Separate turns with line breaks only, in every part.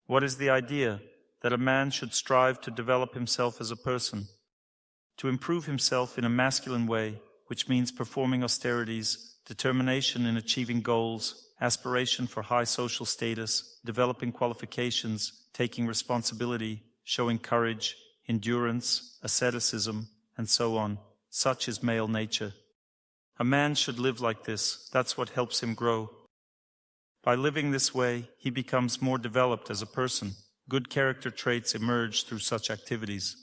What is the idea? That a man should strive to develop himself as a person, to improve himself in a masculine way, which means performing austerities, determination in achieving goals, aspiration for high social status, developing qualifications, taking responsibility, showing courage, endurance, asceticism, and so on. Such is male nature. A man should live like this. That's what helps him grow. By living this way, he becomes more developed as a person. Good character traits emerge through such activities.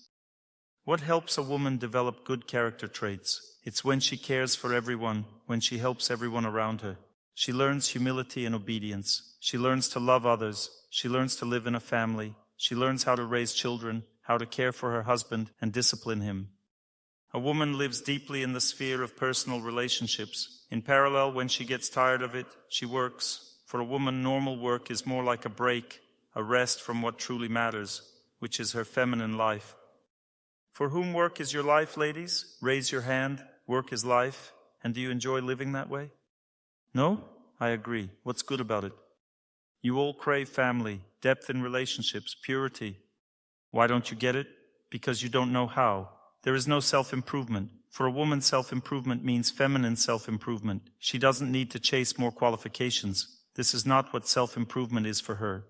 What helps a woman develop good character traits? It's when she cares for everyone, when she helps everyone around her. She learns humility and obedience. She learns to love others. She learns to live in a family. She learns how to raise children, how to care for her husband and discipline him. A woman lives deeply in the sphere of personal relationships. In parallel, when she gets tired of it, she works. For a woman, normal work is more like a break, a rest from what truly matters, which is her feminine life. For whom work is your life, ladies? Raise your hand. Work is life. And do you enjoy living that way? No? I agree. What's good about it? You all crave family, depth in relationships, purity. Why don't you get it? Because you don't know how. There is no self-improvement. For a woman, self-improvement means feminine self-improvement. She doesn't need to chase more qualifications. This is not what self-improvement is for her.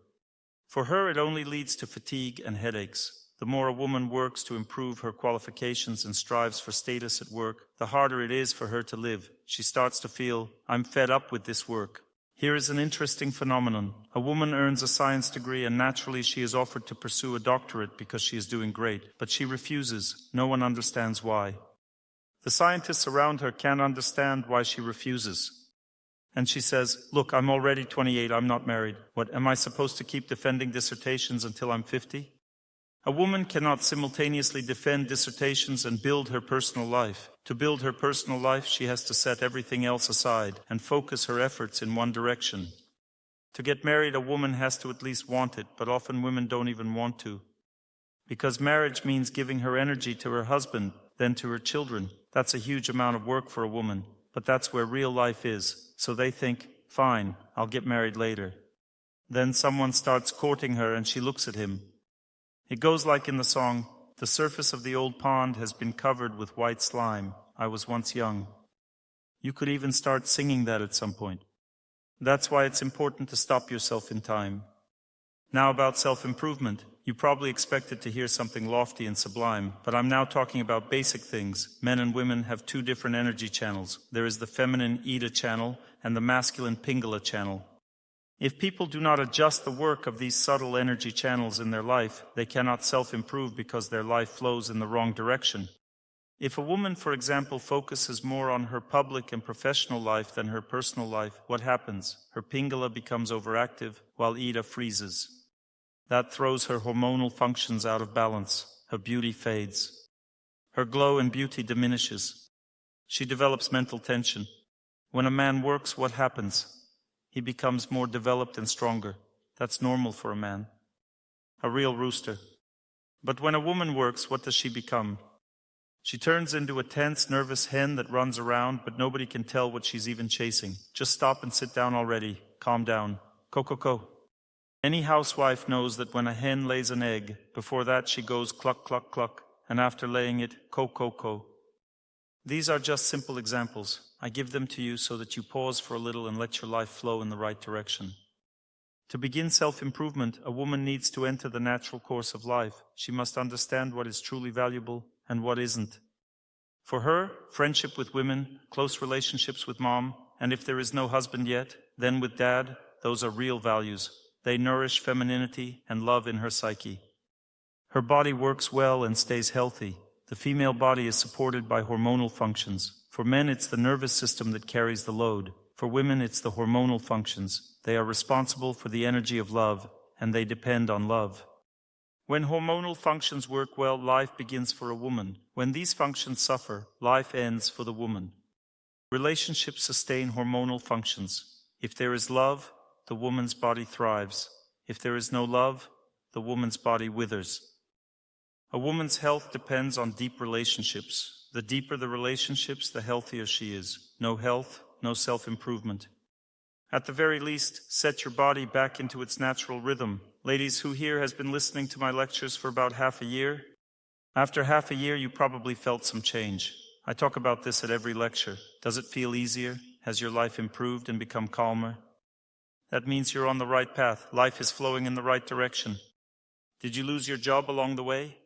For her, it only leads to fatigue and headaches. The more a woman works to improve her qualifications and strives for status at work, the harder it is for her to live. She starts to feel, I'm fed up with this work. Here is an interesting phenomenon. A woman earns a science degree and naturally she is offered to pursue a doctorate because she is doing great, but she refuses. No one understands why. The scientists around her can't understand why she refuses. And she says, look, I'm already 28, I'm not married. What, am I supposed to keep defending dissertations until I'm 50? A woman cannot simultaneously defend dissertations and build her personal life. To build her personal life, she has to set everything else aside and focus her efforts in one direction. To get married, a woman has to at least want it, but often women don't even want to. Because marriage means giving her energy to her husband, then to her children. That's a huge amount of work for a woman, but that's where real life is. So they think, fine, I'll get married later. Then someone starts courting her and she looks at him. It goes like in the song, the surface of the old pond has been covered with white slime. I was once young. You could even start singing that at some point. That's why it's important to stop yourself in time. Now about self-improvement. You probably expected to hear something lofty and sublime, but I'm now talking about basic things. Men and women have two different energy channels. There is the feminine Ida channel and the masculine Pingala channel. If people do not adjust the work of these subtle energy channels in their life, they cannot self-improve because their life flows in the wrong direction. If a woman, for example, focuses more on her public and professional life than her personal life, what happens? Her Pingala becomes overactive, while Ida freezes. That throws her hormonal functions out of balance. Her beauty fades. Her glow and beauty diminishes. She develops mental tension. When a man works, what happens? He becomes more developed and stronger. That's normal for a man. A real rooster. But when a woman works, what does she become? She turns into a tense, nervous hen that runs around, but nobody can tell what she's even chasing. Just stop and sit down already. Calm down. Co. Any housewife knows that when a hen lays an egg, before that she goes cluck, cluck, cluck, and after laying it, co. These are just simple examples. I give them to you so that you pause for a little and let your life flow in the right direction. To begin self-improvement, a woman needs to enter the natural course of life. She must understand what is truly valuable and what isn't. For her, friendship with women, close relationships with mom, and if there is no husband yet, then with dad, those are real values. They nourish femininity and love in her psyche. Her body works well and stays healthy. The female body is supported by hormonal functions. For men, it's the nervous system that carries the load. For women, it's the hormonal functions. They are responsible for the energy of love, and they depend on love. When hormonal functions work well, life begins for a woman. When these functions suffer, life ends for the woman. Relationships sustain hormonal functions. If there is love, the woman's body thrives. If there is no love, the woman's body withers. A woman's health depends on deep relationships. The deeper the relationships, the healthier she is. No health, no self-improvement. At the very least, set your body back into its natural rhythm. Ladies, who here has been listening to my lectures for about half a year? After half a year, you probably felt some change. I talk about this at every lecture. Does it feel easier? Has your life improved and become calmer? That means you're on the right path. Life is flowing in the right direction. Did you lose your job along the way?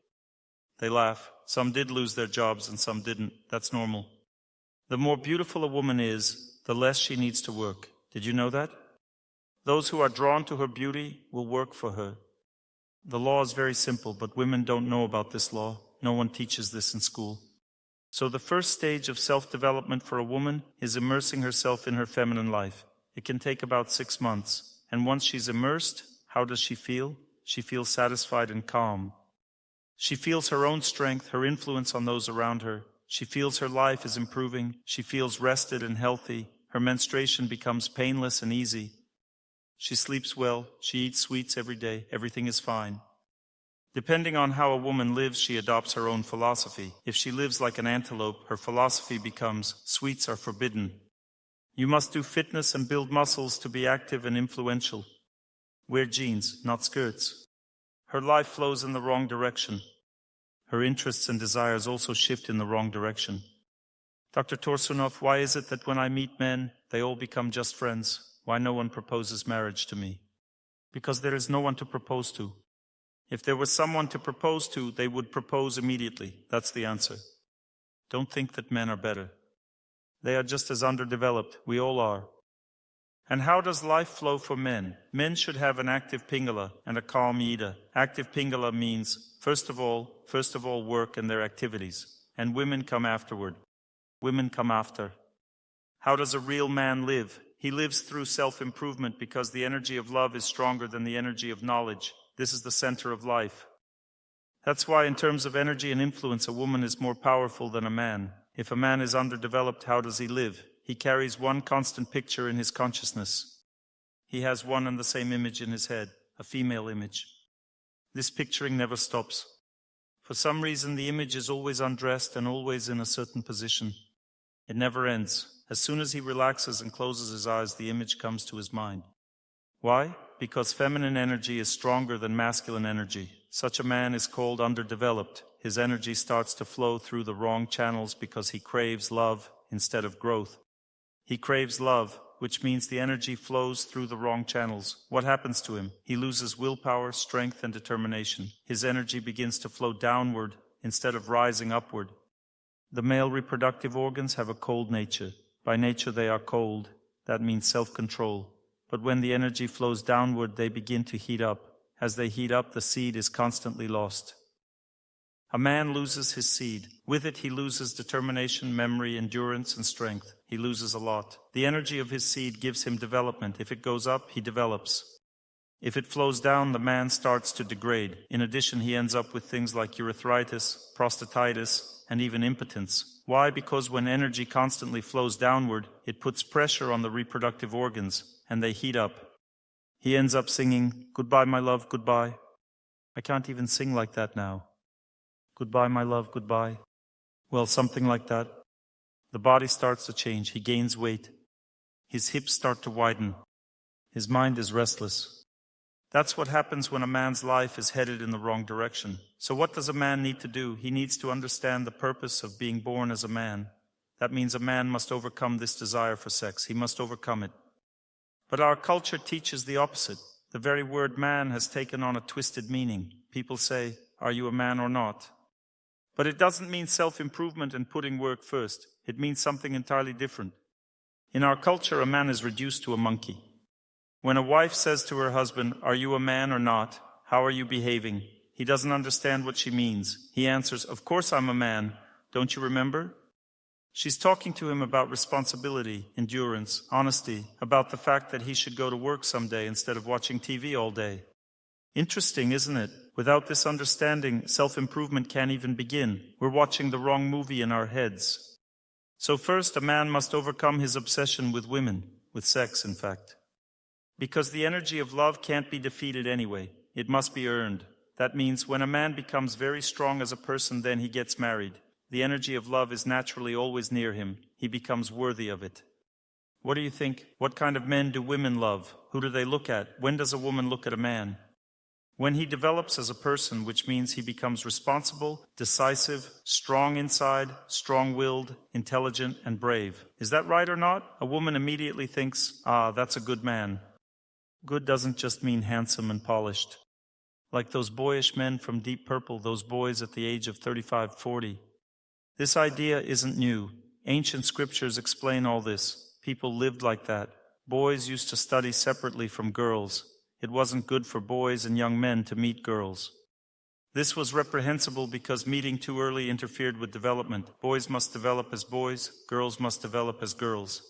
They laugh. Some did lose their jobs and some didn't. That's normal. The more beautiful a woman is, the less she needs to work. Did you know that? Those who are drawn to her beauty will work for her. The law is very simple, but women don't know about this law. No one teaches this in school. So the first stage of self-development for a woman is immersing herself in her feminine life. It can take about 6 months. And once she's immersed, how does she feel? She feels satisfied and calm. She feels her own strength, her influence on those around her. She feels her life is improving. She feels rested and healthy. Her menstruation becomes painless and easy. She sleeps well. She eats sweets every day. Everything is fine. Depending on how a woman lives, she adopts her own philosophy. If she lives like an antelope, her philosophy becomes, sweets are forbidden. You must do fitness and build muscles to be active and influential. Wear jeans, not skirts. Her life flows in the wrong direction. Her interests and desires also shift in the wrong direction. Dr. Torsunov, why is it that when I meet men, they all become just friends? Why no one proposes marriage to me? Because there is no one to propose to. If there was someone to propose to, they would propose immediately. That's the answer. Don't think that men are better. They are just as underdeveloped. We all are. And how does life flow for men? Men should have an active pingala and a calm ida. Active pingala means, first of all, work and their activities. And women come afterward. Women come after. How does a real man live? He lives through self-improvement because the energy of love is stronger than the energy of knowledge. This is the center of life. That's why in terms of energy and influence, a woman is more powerful than a man. If a man is underdeveloped, how does he live? He carries one constant picture in his consciousness. He has one and the same image in his head, a female image. This picturing never stops. For some reason, the image is always undressed and always in a certain position. It never ends. As soon as he relaxes and closes his eyes, the image comes to his mind. Why? Because feminine energy is stronger than masculine energy. Such a man is called underdeveloped. His energy starts to flow through the wrong channels because he craves love instead of growth. He craves love, which means the energy flows through the wrong channels. What happens to him? He loses willpower, strength, and determination. His energy begins to flow downward instead of rising upward. The male reproductive organs have a cold nature. By nature they are cold. That means self-control. But when the energy flows downward, they begin to heat up. As they heat up, the seed is constantly lost. A man loses his seed. With it, he loses determination, memory, endurance, and strength. He loses a lot. The energy of his seed gives him development. If it goes up, he develops. If it flows down, the man starts to degrade. In addition, he ends up with things like urethritis, prostatitis, and even impotence. Why? Because when energy constantly flows downward, it puts pressure on the reproductive organs, and they heat up. He ends up singing, "Goodbye, my love, goodbye." I can't even sing like that now. Goodbye, my love, goodbye. Well, something like that. The body starts to change. He gains weight. His hips start to widen. His mind is restless. That's what happens when a man's life is headed in the wrong direction. So what does a man need to do? He needs to understand the purpose of being born as a man. That means a man must overcome this desire for sex. He must overcome it. But our culture teaches the opposite. The very word man has taken on a twisted meaning. People say, "Are you a man or not?" But it doesn't mean self-improvement and putting work first. It means something entirely different. In our culture, a man is reduced to a monkey. When a wife says to her husband, "Are you a man or not? How are you behaving?" he doesn't understand what she means. He answers, "Of course I'm a man. Don't you remember?" She's talking to him about responsibility, endurance, honesty, about the fact that he should go to work someday instead of watching TV all day. Interesting, isn't it? Without this understanding, self-improvement can't even begin. We're watching the wrong movie in our heads. So first, a man must overcome his obsession with women, with sex, in fact. Because the energy of love can't be defeated anyway. It must be earned. That means when a man becomes very strong as a person, then he gets married. The energy of love is naturally always near him. He becomes worthy of it. What do you think? What kind of men do women love? Who do they look at? When does a woman look at a man? When he develops as a person, which means he becomes responsible, decisive, strong inside, strong-willed, intelligent, and brave. Is that right or not? A woman immediately thinks, that's a good man. Good doesn't just mean handsome and polished. Like those boyish men from Deep Purple, those boys at the age of 35, 40. This idea isn't new. Ancient scriptures explain all this. People lived like that. Boys used to study separately from girls. It wasn't good for boys and young men to meet girls. This was reprehensible because meeting too early interfered with development. Boys must develop as boys, girls must develop as girls.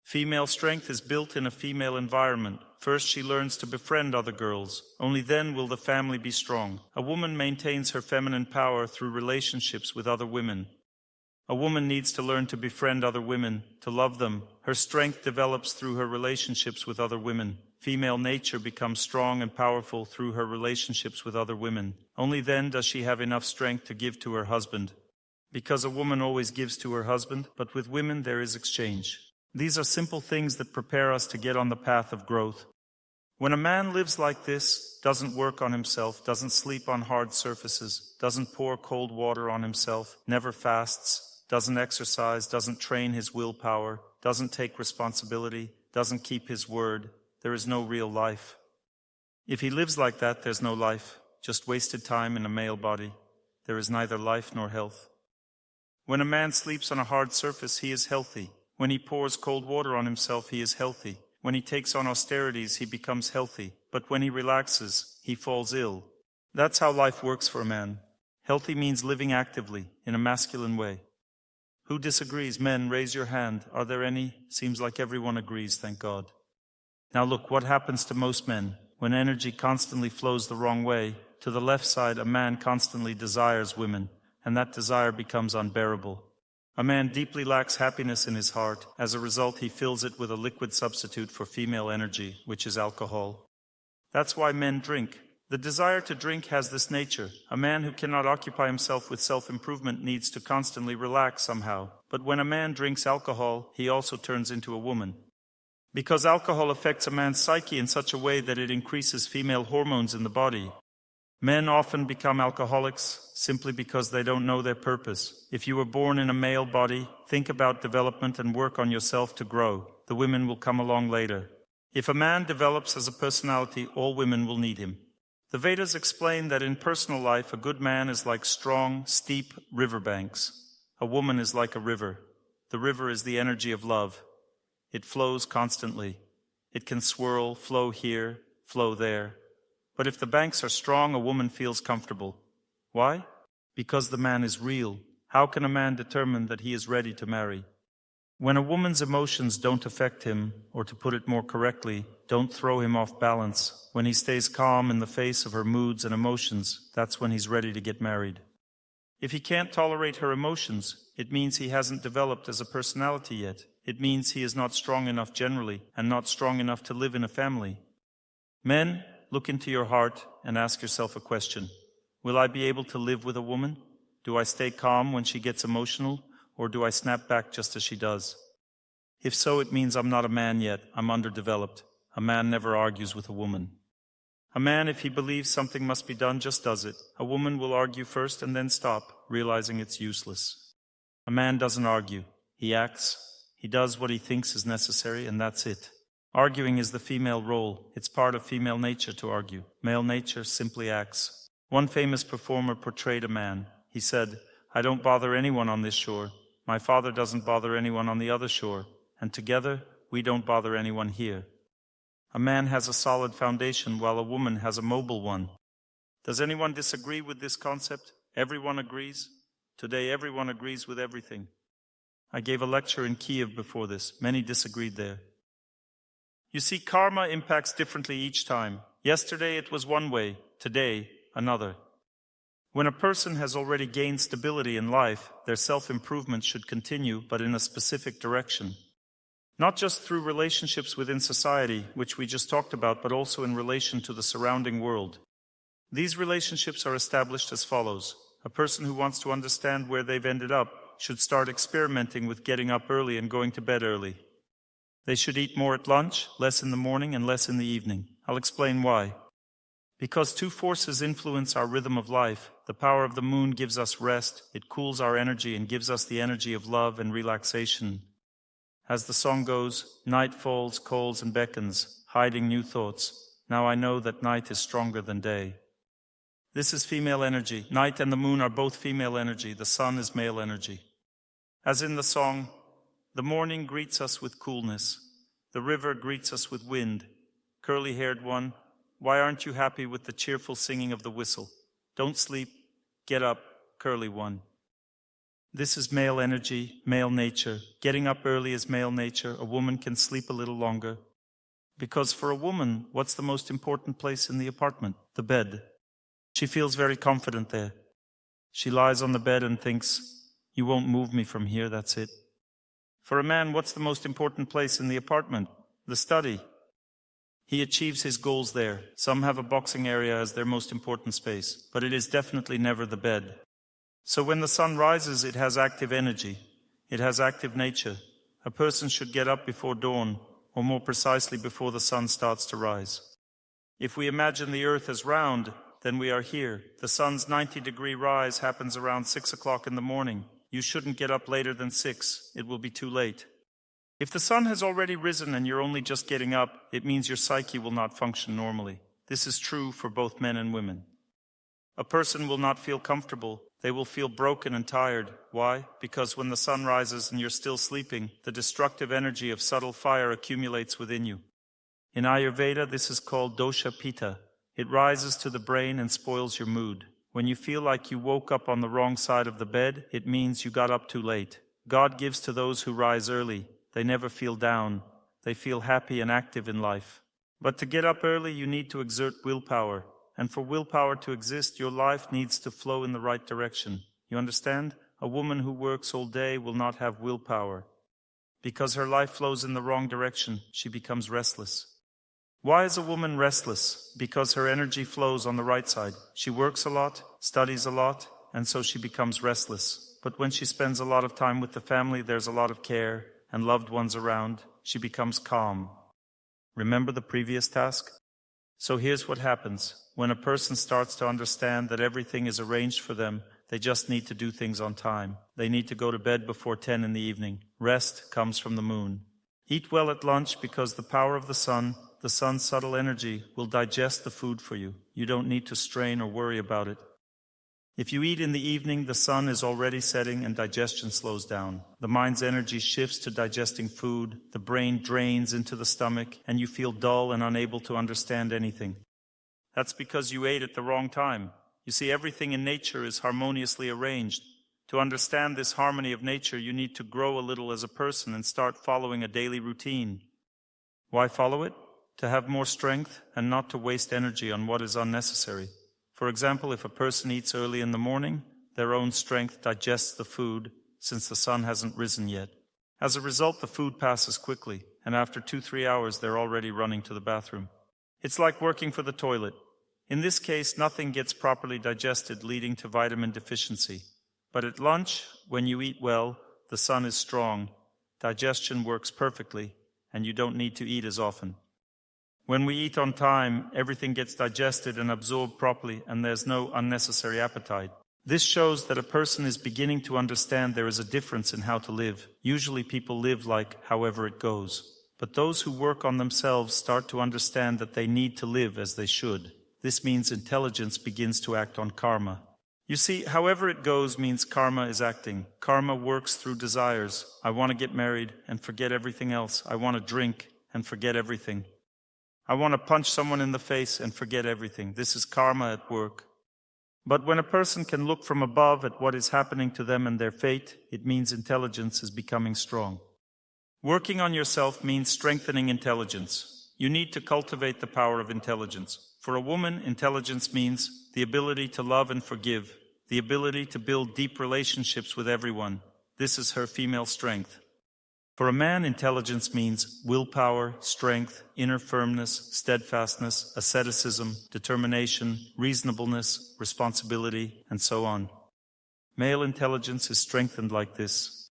Female strength is built in a female environment. First, she learns to befriend other girls. Only then will the family be strong. A woman maintains her feminine power through relationships with other women. A woman needs to learn to befriend other women, to love them. Her strength develops through her relationships with other women. Female nature becomes strong and powerful through her relationships with other women. Only then does she have enough strength to give to her husband. Because a woman always gives to her husband, but with women there is exchange. These are simple things that prepare us to get on the path of growth. When a man lives like this, doesn't work on himself, doesn't sleep on hard surfaces, doesn't pour cold water on himself, never fasts, doesn't exercise, doesn't train his willpower, doesn't take responsibility, doesn't keep his word, there is no real life. If he lives like that, there's no life, just wasted time in a male body. There is neither life nor health. When a man sleeps on a hard surface, he is healthy. When he pours cold water on himself, he is healthy. When he takes on austerities, he becomes healthy. But when he relaxes, he falls ill. That's how life works for a man. Healthy means living actively, in a masculine way. Who disagrees? Men, raise your hand. Are there any? Seems like everyone agrees, thank God. Now look, what happens to most men? When energy constantly flows the wrong way, to the left side, a man constantly desires women, and that desire becomes unbearable. A man deeply lacks happiness in his heart. As a result, he fills it with a liquid substitute for female energy, which is alcohol. That's why men drink. The desire to drink has this nature. A man who cannot occupy himself with self-improvement needs to constantly relax somehow. But when a man drinks alcohol, he also turns into a woman. Because alcohol affects a man's psyche in such a way that it increases female hormones in the body. Men often become alcoholics simply because they don't know their purpose. If you were born in a male body, think about development and work on yourself to grow. The women will come along later. If a man develops as a personality, all women will need him. The Vedas explain that in personal life, a good man is like strong, steep riverbanks. A woman is like a river. The river is the energy of love. It flows constantly. It can swirl, flow here, flow there. But if the banks are strong, a woman feels comfortable. Why? Because the man is real. How can a man determine that he is ready to marry? When a woman's emotions don't affect him, or to put it more correctly, don't throw him off balance, when he stays calm in the face of her moods and emotions, that's when he's ready to get married. If he can't tolerate her emotions, it means he hasn't developed as a personality yet. It means he is not strong enough generally, and not strong enough to live in a family. Men, look into your heart and ask yourself a question. Will I be able to live with a woman? Do I stay calm when she gets emotional, or do I snap back just as she does? If so, it means I'm not a man yet. I'm underdeveloped. A man never argues with a woman. A man, if he believes something must be done, just does it. A woman will argue first and then stop, realizing it's useless. A man doesn't argue. He acts. He does what he thinks is necessary, and that's it. Arguing is the female role. It's part of female nature to argue. Male nature simply acts. One famous performer portrayed a man. He said, "I don't bother anyone on this shore. My father doesn't bother anyone on the other shore. And together, we don't bother anyone here." A man has a solid foundation, while a woman has a mobile one. Does anyone disagree with this concept? Everyone agrees? Today, everyone agrees with everything. I gave a lecture in Kiev before this. Many disagreed there. You see, karma impacts differently each time. Yesterday it was one way, today another. When a person has already gained stability in life, their self-improvement should continue, but in a specific direction. Not just through relationships within society, which we just talked about, but also in relation to the surrounding world. These relationships are established as follows. A person who wants to understand where they've ended up should start experimenting with getting up early and going to bed early. They should eat more at lunch, less in the morning, and less in the evening. I'll explain why. Because two forces influence our rhythm of life. The power of the moon gives us rest, it cools our energy and gives us the energy of love and relaxation. As the song goes, night falls, calls and beckons, hiding new thoughts. Now I know that night is stronger than day. This is female energy. Night and the moon are both female energy. The sun is male energy. As in the song, the morning greets us with coolness. The river greets us with wind. Curly-haired one, why aren't you happy with the cheerful singing of the whistle? Don't sleep. Get up, curly one. This is male energy, male nature. Getting up early is male nature. A woman can sleep a little longer. Because for a woman, what's the most important place in the apartment? The bed. She feels very confident there. She lies on the bed and thinks, you won't move me from here, that's it. For a man, what's the most important place in the apartment? The study. He achieves his goals there. Some have a boxing area as their most important space, but it is definitely never the bed. So when the sun rises, it has active energy. It has active nature. A person should get up before dawn, or more precisely before the sun starts to rise. If we imagine the earth as round, then we are here. The sun's 90-degree rise happens around 6 o'clock in the morning. You shouldn't get up later than 6. It will be too late. If the sun has already risen and you're only just getting up, it means your psyche will not function normally. This is true for both men and women. A person will not feel comfortable. They will feel broken and tired. Why? Because when the sun rises and you're still sleeping, the destructive energy of subtle fire accumulates within you. In Ayurveda, this is called dosha pitta. It rises to the brain and spoils your mood. When you feel like you woke up on the wrong side of the bed, it means you got up too late. God gives to those who rise early. They never feel down. They feel happy and active in life. But to get up early, you need to exert willpower. And for willpower to exist, your life needs to flow in the right direction. You understand? A woman who works all day will not have willpower. Because her life flows in the wrong direction, she becomes restless. Why is a woman restless? Because her energy flows on the right side. She works a lot, studies a lot, and so she becomes restless. But when she spends a lot of time with the family, there's a lot of care and loved ones around, she becomes calm. Remember the previous task? So here's what happens. When a person starts to understand that everything is arranged for them, they just need to do things on time. They need to go to bed before 10 in the evening. Rest comes from the moon. Eat well at lunch because the power of the sun's subtle energy, will digest the food for you. You don't need to strain or worry about it. If you eat in the evening, the sun is already setting and digestion slows down. The mind's energy shifts to digesting food, the brain drains into the stomach, and you feel dull and unable to understand anything. That's because you ate at the wrong time. You see, everything in nature is harmoniously arranged. To understand this harmony of nature, you need to grow a little as a person and start following a daily routine. Why follow it? To have more strength and not to waste energy on what is unnecessary. For example, if a person eats early in the morning, their own strength digests the food since the sun hasn't risen yet. As a result, the food passes quickly, and after 2-3 hours, they're already running to the bathroom. It's like working for the toilet. In this case, nothing gets properly digested, leading to vitamin deficiency. But at lunch, when you eat well, the sun is strong, digestion works perfectly, and you don't need to eat as often. When we eat on time, everything gets digested and absorbed properly, and there's no unnecessary appetite. This shows that a person is beginning to understand there is a difference in how to live. Usually people live like however it goes. But those who work on themselves start to understand that they need to live as they should. This means intelligence begins to act on karma. You see, however it goes means karma is acting. Karma works through desires. I want to get married and forget everything else. I want to drink and forget everything. I want to punch someone in the face and forget everything. This is karma at work. But when a person can look from above at what is happening to them and their fate, it means intelligence is becoming strong. Working on yourself means strengthening intelligence. You need to cultivate the power of intelligence. For a woman, intelligence means the ability to love and forgive, the ability to build deep relationships with everyone. This is her female strength. For a man, intelligence means willpower, strength, inner firmness, steadfastness, asceticism, determination, reasonableness, responsibility, and so on. Male intelligence is strengthened like this.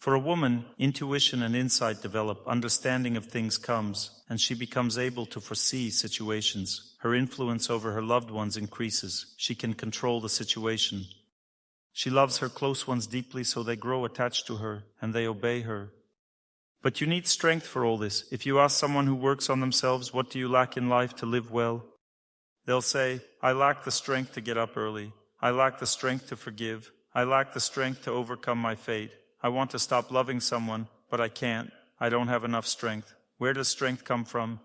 For a woman, intuition and insight develop, understanding of things comes, and she becomes able to foresee situations. Her influence over her loved ones increases. She can control the situation. She loves her close ones deeply, so they grow attached to her, and they obey her. But you need strength for all this. If you ask someone who works on themselves, what do you lack in life to live well? They'll say, I lack the strength to get up early. I lack the strength to forgive. I lack the strength to overcome my fate. I want to stop loving someone, but I can't. I don't have enough strength. Where does strength come from?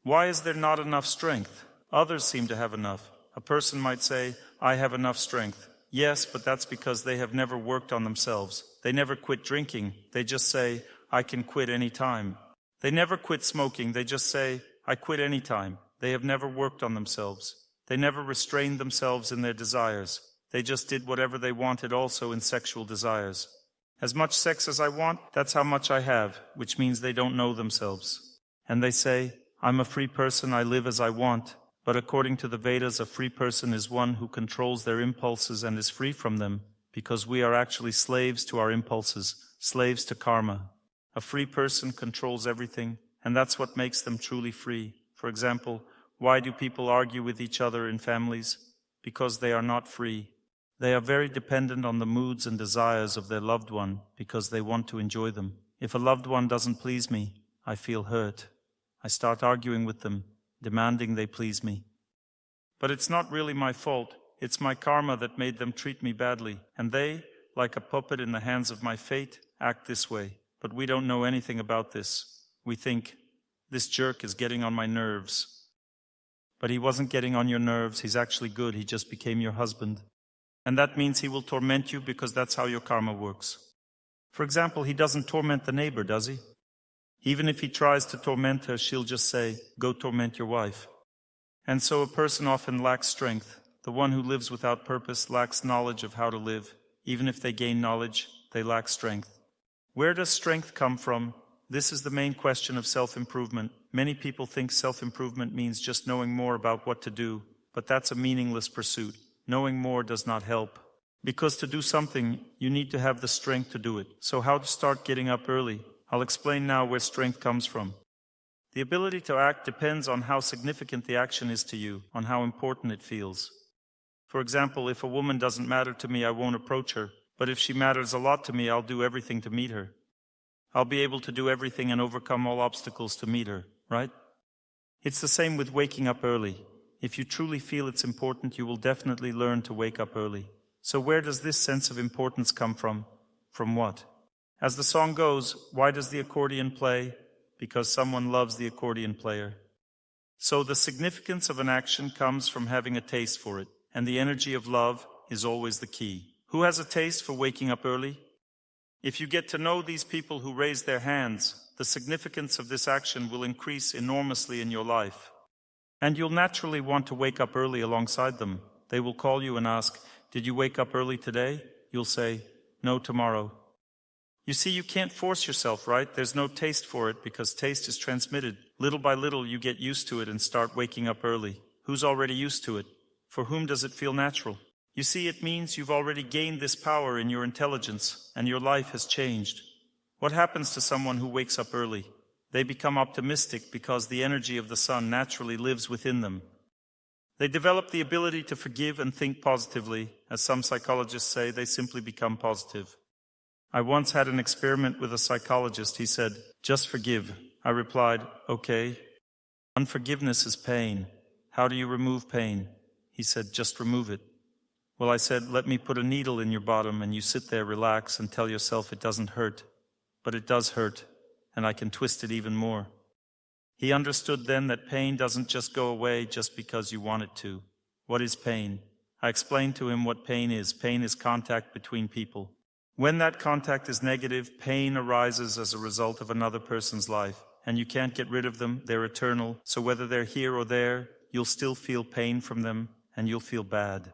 Why is there not enough strength? Others seem to have enough. A person might say, I have enough strength. Yes, but that's because they have never worked on themselves. They never quit drinking. They just say, I can quit any time. They never quit smoking. They just say, I quit any time. They have never worked on themselves. They never restrained themselves in their desires. They just did whatever they wanted also in sexual desires. As much sex as I want, that's how much I have, which means they don't know themselves. And they say, I'm a free person, I live as I want. But according to the Vedas, a free person is one who controls their impulses and is free from them, because we are actually slaves to our impulses, slaves to karma. A free person controls everything, and that's what makes them truly free. For example, why do people argue with each other in families? Because they are not free. They are very dependent on the moods and desires of their loved one because they want to enjoy them. If a loved one doesn't please me, I feel hurt. I start arguing with them, demanding they please me. But it's not really my fault. It's my karma that made them treat me badly. And they, like a puppet in the hands of my fate, act this way. But we don't know anything about this. We think, this jerk is getting on my nerves. But he wasn't getting on your nerves. He's actually good. He just became your husband. And that means he will torment you because that's how your karma works. For example, he doesn't torment the neighbor, does he? Even if he tries to torment her, she'll just say, go torment your wife. And so a person often lacks strength. The one who lives without purpose lacks knowledge of how to live. Even if they gain knowledge, they lack strength. Where does strength come from? This is the main question of self-improvement. Many people think self-improvement means just knowing more about what to do, but that's a meaningless pursuit. Knowing more does not help. Because to do something, you need to have the strength to do it. So how to start getting up early? I'll explain now where strength comes from. The ability to act depends on how significant the action is to you, on how important it feels. For example, if a woman doesn't matter to me, I won't approach her. But if she matters a lot to me, I'll do everything to meet her. I'll be able to do everything and overcome all obstacles to meet her, right? It's the same with waking up early. If you truly feel it's important, you will definitely learn to wake up early. So where does this sense of importance come from? From what? As the song goes, why does the accordion play? Because someone loves the accordion player. So the significance of an action comes from having a taste for it, and the energy of love is always the key. Who has a taste for waking up early? If you get to know these people who raise their hands, the significance of this action will increase enormously in your life. And you'll naturally want to wake up early alongside them. They will call you and ask, did you wake up early today? You'll say, no, tomorrow. You see, you can't force yourself, right? There's no taste for it because taste is transmitted. Little by little, you get used to it and start waking up early. Who's already used to it? For whom does it feel natural? You see, it means you've already gained this power in your intelligence and your life has changed. What happens to someone who wakes up early? They become optimistic because the energy of the sun naturally lives within them. They develop the ability to forgive and think positively. As some psychologists say, they simply become positive. I once had an experiment with a psychologist. He said, just forgive. I replied, okay. Unforgiveness is pain. How do you remove pain? He said, just remove it. Well, I said, let me put a needle in your bottom and you sit there, relax, and tell yourself it doesn't hurt. But it does hurt, and I can twist it even more. He understood then that pain doesn't just go away just because you want it to. What is pain? I explained to him what pain is. Pain is contact between people. When that contact is negative, pain arises as a result of another person's life, and you can't get rid of them. They're eternal. So whether they're here or there, you'll still feel pain from them, and you'll feel bad.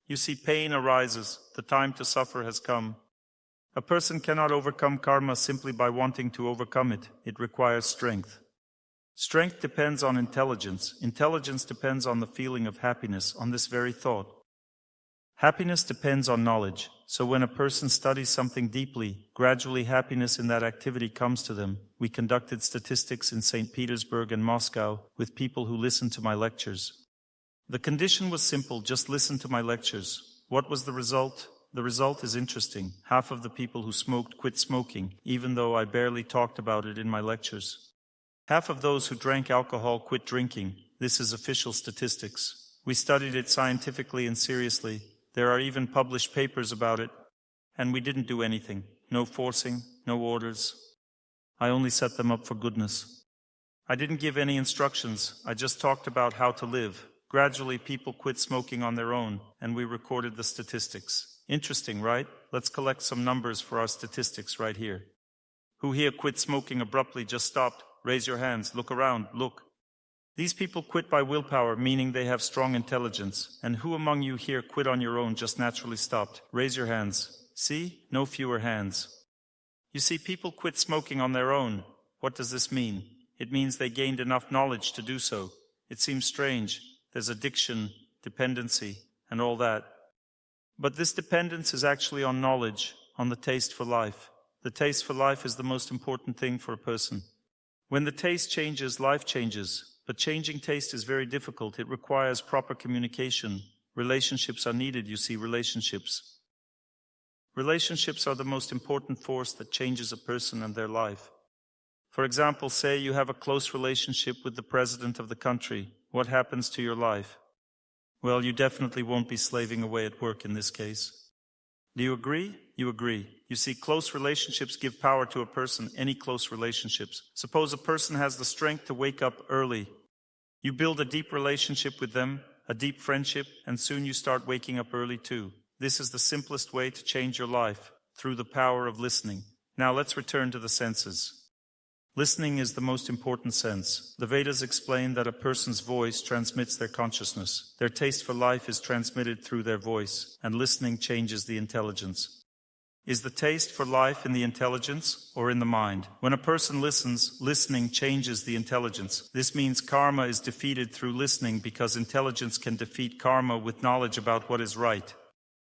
You see, pain arises. The time to suffer has come. A person cannot overcome karma simply by wanting to overcome it. It requires strength. Strength depends on intelligence. Intelligence depends on the feeling of happiness, on this very thought. Happiness depends on knowledge. So when a person studies something deeply, gradually happiness in that activity comes to them. We conducted statistics in St. Petersburg and Moscow with people who listened to my lectures. The condition was simple, just listen to my lectures. What was the result? The result is interesting. Half of the people who smoked quit smoking, even though I barely talked about it in my lectures. Half of those who drank alcohol quit drinking. This is official statistics. We studied it scientifically and seriously. There are even published papers about it. And we didn't do anything. No forcing, no orders. I only set them up for goodness. I didn't give any instructions. I just talked about how to live. Gradually, people quit smoking on their own, and we recorded the statistics. Interesting, right? Let's collect some numbers for our statistics right here. Who here quit smoking abruptly, just stopped? Raise your hands. Look around. Look. These people quit by willpower, meaning they have strong intelligence. And who among you here quit on your own, just naturally stopped? Raise your hands. See? No fewer hands. You see, people quit smoking on their own. What does this mean? It means they gained enough knowledge to do so. It seems strange. There's addiction, dependency, and all that. But this dependence is actually on knowledge, on the taste for life. The taste for life is the most important thing for a person. When the taste changes, life changes. But changing taste is very difficult. It requires proper communication. Relationships are needed, you see, relationships. Relationships are the most important force that changes a person and their life. For example, say you have a close relationship with the president of the country. What happens to your life? Well, you definitely won't be slaving away at work in this case. Do you agree? You agree. You see, close relationships give power to a person, any close relationships. Suppose a person has the strength to wake up early. You build a deep relationship with them, a deep friendship, and soon you start waking up early too. This is the simplest way to change your life, through the power of listening. Now let's return to the senses. Listening is the most important sense. The Vedas explain that a person's voice transmits their consciousness. Their taste for life is transmitted through their voice, and listening changes the intelligence. Is the taste for life in the intelligence or in the mind? When a person listens, listening changes the intelligence. This means karma is defeated through listening because intelligence can defeat karma with knowledge about what is right.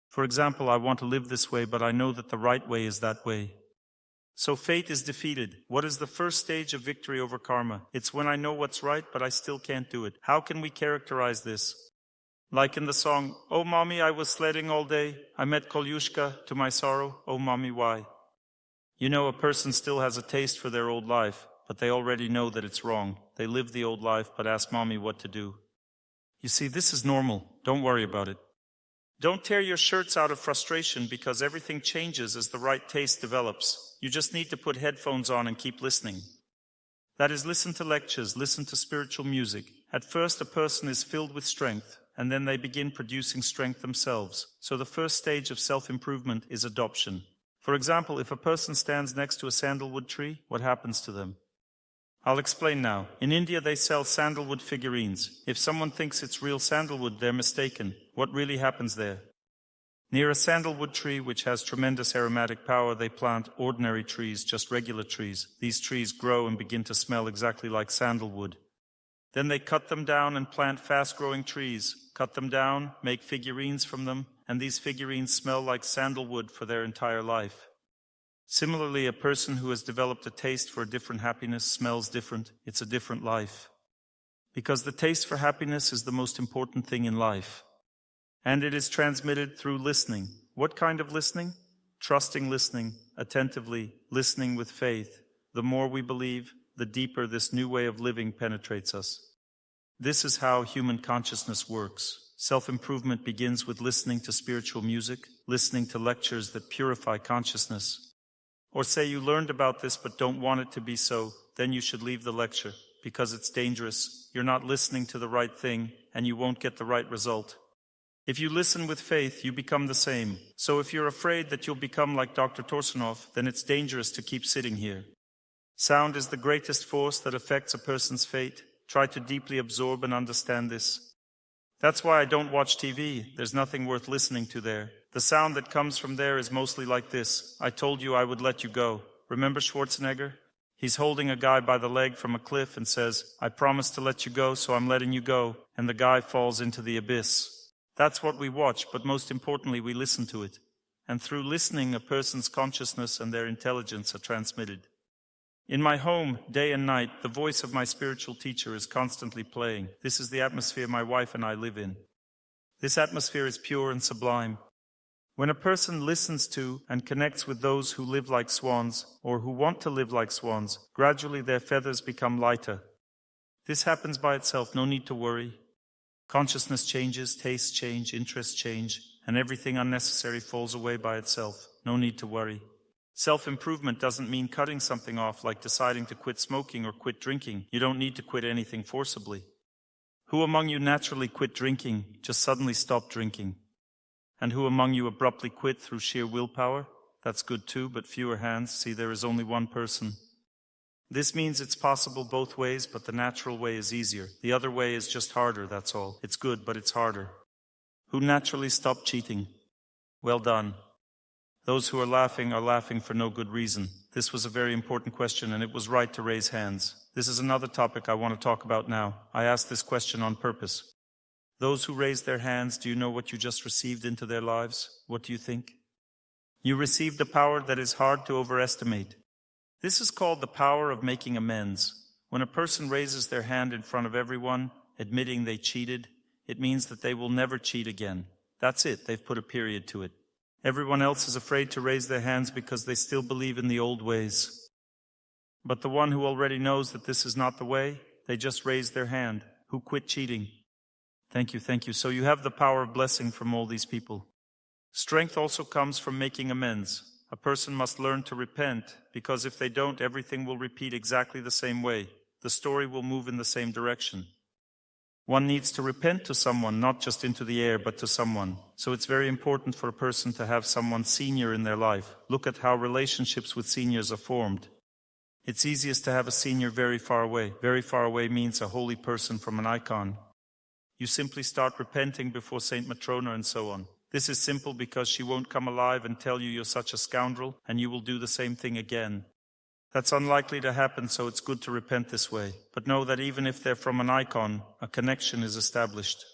For example, I want to live this way, but I know that the right way is that way. So fate is defeated. What is the first stage of victory over karma? It's when I know what's right, but I still can't do it. How can we characterize this? Like in the song, "Oh mommy, I was sledding all day. I met Kolyushka, to my sorrow. Oh mommy, why?" You know, a person still has a taste for their old life, but they already know that it's wrong. They live the old life, but ask mommy what to do. You see, this is normal. Don't worry about it. Don't tear your shirts out of frustration because everything changes as the right taste develops. You just need to put headphones on and keep listening. That is, listen to lectures, listen to spiritual music. At first, a person is filled with strength, and then they begin producing strength themselves. So the first stage of self-improvement is adoption. For example, if a person stands next to a sandalwood tree, what happens to them? I'll explain now. In India, they sell sandalwood figurines. If someone thinks it's real sandalwood, they're mistaken. What really happens there? Near a sandalwood tree, which has tremendous aromatic power, they plant ordinary trees, just regular trees. These trees grow and begin to smell exactly like sandalwood. Then they cut them down and plant fast-growing trees. Cut them down, make figurines from them, and these figurines smell like sandalwood for their entire life. Similarly, a person who has developed a taste for a different happiness smells different. It's a different life. Because the taste for happiness is the most important thing in life. And it is transmitted through listening. What kind of listening? Trusting listening, attentively, listening with faith. The more we believe, the deeper this new way of living penetrates us. This is how human consciousness works. Self-improvement begins with listening to spiritual music, listening to lectures that purify consciousness. Or say you learned about this but don't want it to be so, then you should leave the lecture, because it's dangerous. You're not listening to the right thing, and you won't get the right result. If you listen with faith, you become the same. So if you're afraid that you'll become like Dr. Torsunov, then it's dangerous to keep sitting here. Sound is the greatest force that affects a person's fate. Try to deeply absorb and understand this. That's why I don't watch TV. There's nothing worth listening to there. The sound that comes from there is mostly like this. I told you I would let you go. Remember Schwarzenegger? He's holding a guy by the leg from a cliff and says, "I promised to let you go, so I'm letting you go," and the guy falls into the abyss. That's what we watch, but most importantly, we listen to it. And through listening, a person's consciousness and their intelligence are transmitted. In my home, day and night, the voice of my spiritual teacher is constantly playing. This is the atmosphere my wife and I live in. This atmosphere is pure and sublime. When a person listens to and connects with those who live like swans, or who want to live like swans, gradually their feathers become lighter. This happens by itself, no need to worry. Consciousness changes, tastes change, interests change, and everything unnecessary falls away by itself. No need to worry. Self-improvement doesn't mean cutting something off, like deciding to quit smoking or quit drinking. You don't need to quit anything forcibly. Who among you naturally quit drinking, just suddenly stopped drinking? And who among you abruptly quit through sheer willpower? That's good too, but fewer hands. See, there is only one person. This means it's possible both ways, but the natural way is easier. The other way is just harder, that's all. It's good, but it's harder. Who naturally stopped cheating? Well done. Those who are laughing for no good reason. This was a very important question, and it was right to raise hands. This is another topic I want to talk about now. I asked this question on purpose. Those who raised their hands, do you know what you just received into their lives? What do you think? You received a power that is hard to overestimate. This is called the power of making amends. When a person raises their hand in front of everyone, admitting they cheated, it means that they will never cheat again. That's it. They've put a period to it. Everyone else is afraid to raise their hands because they still believe in the old ways. But the one who already knows that this is not the way, they just raise their hand. Who quit cheating? Thank you, thank you. So you have the power of blessing from all these people. Strength also comes from making amends. A person must learn to repent, because if they don't, everything will repeat exactly the same way. The story will move in the same direction. One needs to repent to someone, not just into the air, but to someone. So it's very important for a person to have someone senior in their life. Look at how relationships with seniors are formed. It's easiest to have a senior very far away. Very far away means a holy person from an icon. You simply start repenting before Saint Matrona and so on. This is simple because she won't come alive and tell you you're such a scoundrel, and you will do the same thing again. That's unlikely to happen, so it's good to repent this way. But know that even if they're from an icon, a connection is established.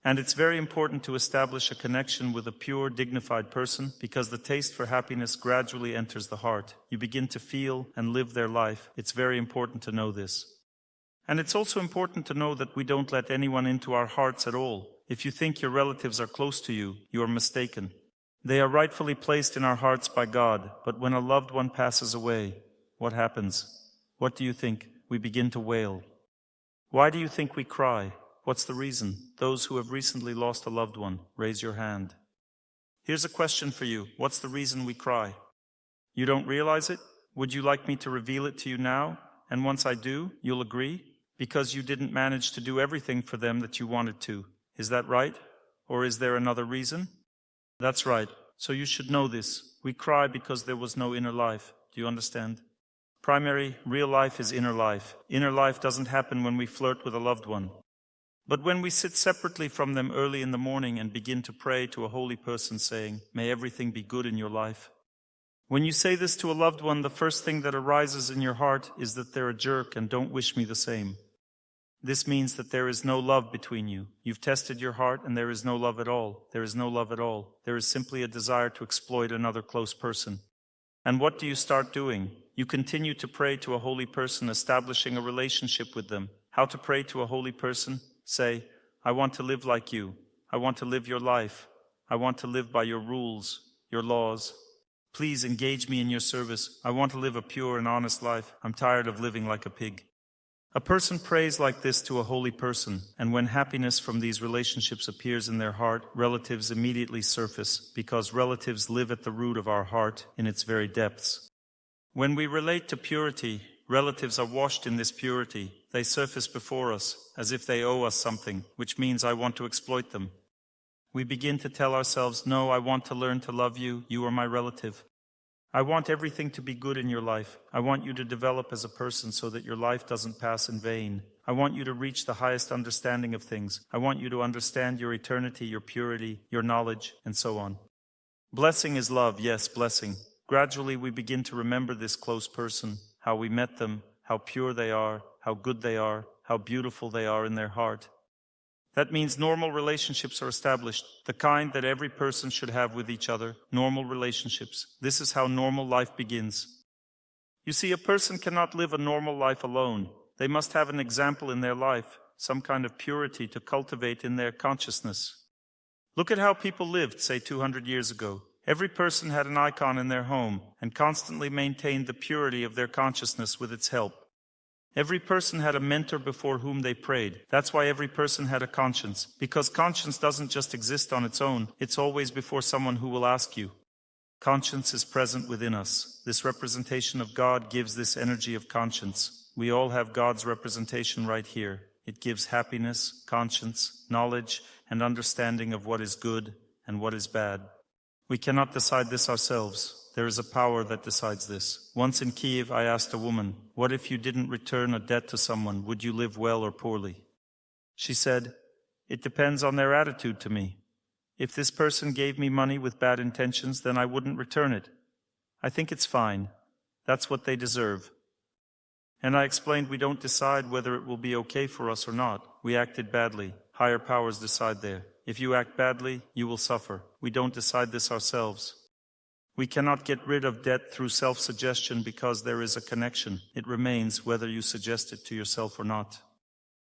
And it's very important to establish a connection with a pure, dignified person, because the taste for happiness gradually enters the heart. You begin to feel and live their life. It's very important to know this. And it's also important to know that we don't let anyone into our hearts at all. If you think your relatives are close to you, you are mistaken. They are rightfully placed in our hearts by God, but when a loved one passes away, what happens? What do you think? We begin to wail. Why do you think we cry? What's the reason? Those who have recently lost a loved one, raise your hand. Here's a question for you. What's the reason we cry? You don't realize it? Would you like me to reveal it to you now? And once I do, you'll agree? Because you didn't manage to do everything for them that you wanted to. Is that right? Or is there another reason? That's right. So you should know this. We cry because there was no inner life. Do you understand? Primary, real life is inner life. Inner life doesn't happen when we flirt with a loved one. But when we sit separately from them early in the morning and begin to pray to a holy person saying, "May everything be good in your life." When you say this to a loved one, the first thing that arises in your heart is that they're a jerk and don't wish me the same. This means that there is no love between you. You've tested your heart and there is no love at all. There is no love at all. There is simply a desire to exploit another close person. And what do you start doing? You continue to pray to a holy person, establishing a relationship with them. How to pray to a holy person? Say, "I want to live like you. I want to live your life. I want to live by your rules, your laws. Please engage me in your service. I want to live a pure and honest life. I'm tired of living like a pig." A person prays like this to a holy person, and when happiness from these relationships appears in their heart, relatives immediately surface, because relatives live at the root of our heart in its very depths. When we relate to purity, relatives are washed in this purity. They surface before us, as if they owe us something, which means I want to exploit them. We begin to tell ourselves, "No, I want to learn to love you. You are my relative. I want everything to be good in your life. I want you to develop as a person so that your life doesn't pass in vain. I want you to reach the highest understanding of things. I want you to understand your eternity, your purity, your knowledge, and so on." Blessing is love, yes, blessing. Gradually we begin to remember this close person, how we met them, how pure they are, how good they are, how beautiful they are in their heart. That means normal relationships are established, the kind that every person should have with each other, normal relationships. This is how normal life begins. You see, a person cannot live a normal life alone. They must have an example in their life, some kind of purity to cultivate in their consciousness. Look at how people lived, say 200 years ago. Every person had an icon in their home and constantly maintained the purity of their consciousness with its help. Every person had a mentor before whom they prayed. That's why every person had a conscience, because conscience doesn't just exist on its own, it's always before someone who will ask you. Conscience is present within us. This representation of God gives this energy of conscience. We all have God's representation right here. It gives happiness, conscience, knowledge, and understanding of what is good and what is bad. We cannot decide this ourselves. There is a power that decides this. Once in Kiev, I asked a woman, "What if you didn't return a debt to someone? Would you live well or poorly?" She said, "It depends on their attitude to me. If this person gave me money with bad intentions, then I wouldn't return it. I think it's fine. That's what they deserve." And I explained we don't decide whether it will be okay for us or not. We acted badly. Higher powers decide there. If you act badly, you will suffer. We don't decide this ourselves. We cannot get rid of debt through self-suggestion because there is a connection. It remains whether you suggest it to yourself or not.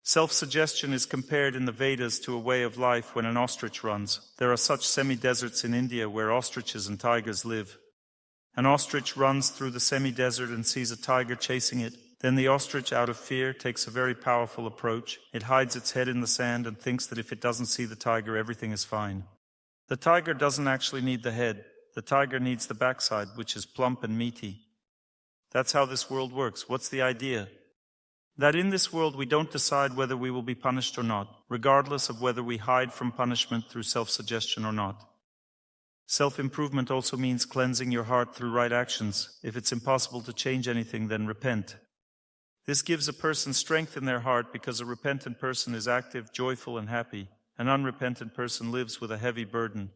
Self-suggestion is compared in the Vedas to a way of life when an ostrich runs. There are such semi-deserts in India where ostriches and tigers live. An ostrich runs through the semi-desert and sees a tiger chasing it. Then the ostrich, out of fear, takes a very powerful approach. It hides its head in the sand and thinks that if it doesn't see the tiger, everything is fine. The tiger doesn't actually need the head. The tiger needs the backside, which is plump and meaty. That's how this world works. What's the idea? That in this world we don't decide whether we will be punished or not, regardless of whether we hide from punishment through self-suggestion or not. Self-improvement also means cleansing your heart through right actions. If it's impossible to change anything, then repent. This gives a person strength in their heart because a repentant person is active, joyful, and happy. An unrepentant person lives with a heavy burden.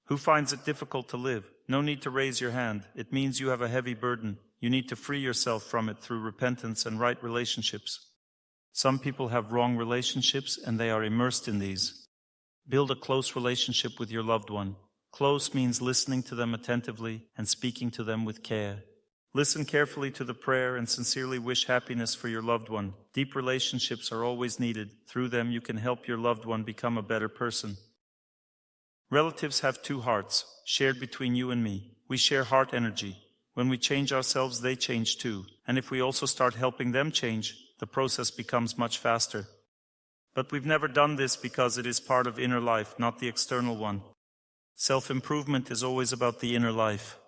Who finds it difficult to live? No need to raise your hand. It means you have a heavy burden. You need to free yourself from it through repentance and right relationships. Some people have wrong relationships and they are immersed in these. Build a close relationship with your loved one. Close means listening to them attentively and speaking to them with care. Listen carefully to the prayer and sincerely wish happiness for your loved one. Deep relationships are always needed. Through them you can help your loved one become a better person. Relatives have two hearts, shared between you and me. We share heart energy. When we change ourselves, they change too. And if we also start helping them change, the process becomes much faster. But we've never done this because it is part of inner life, not the external one. Self-improvement is always about the inner life.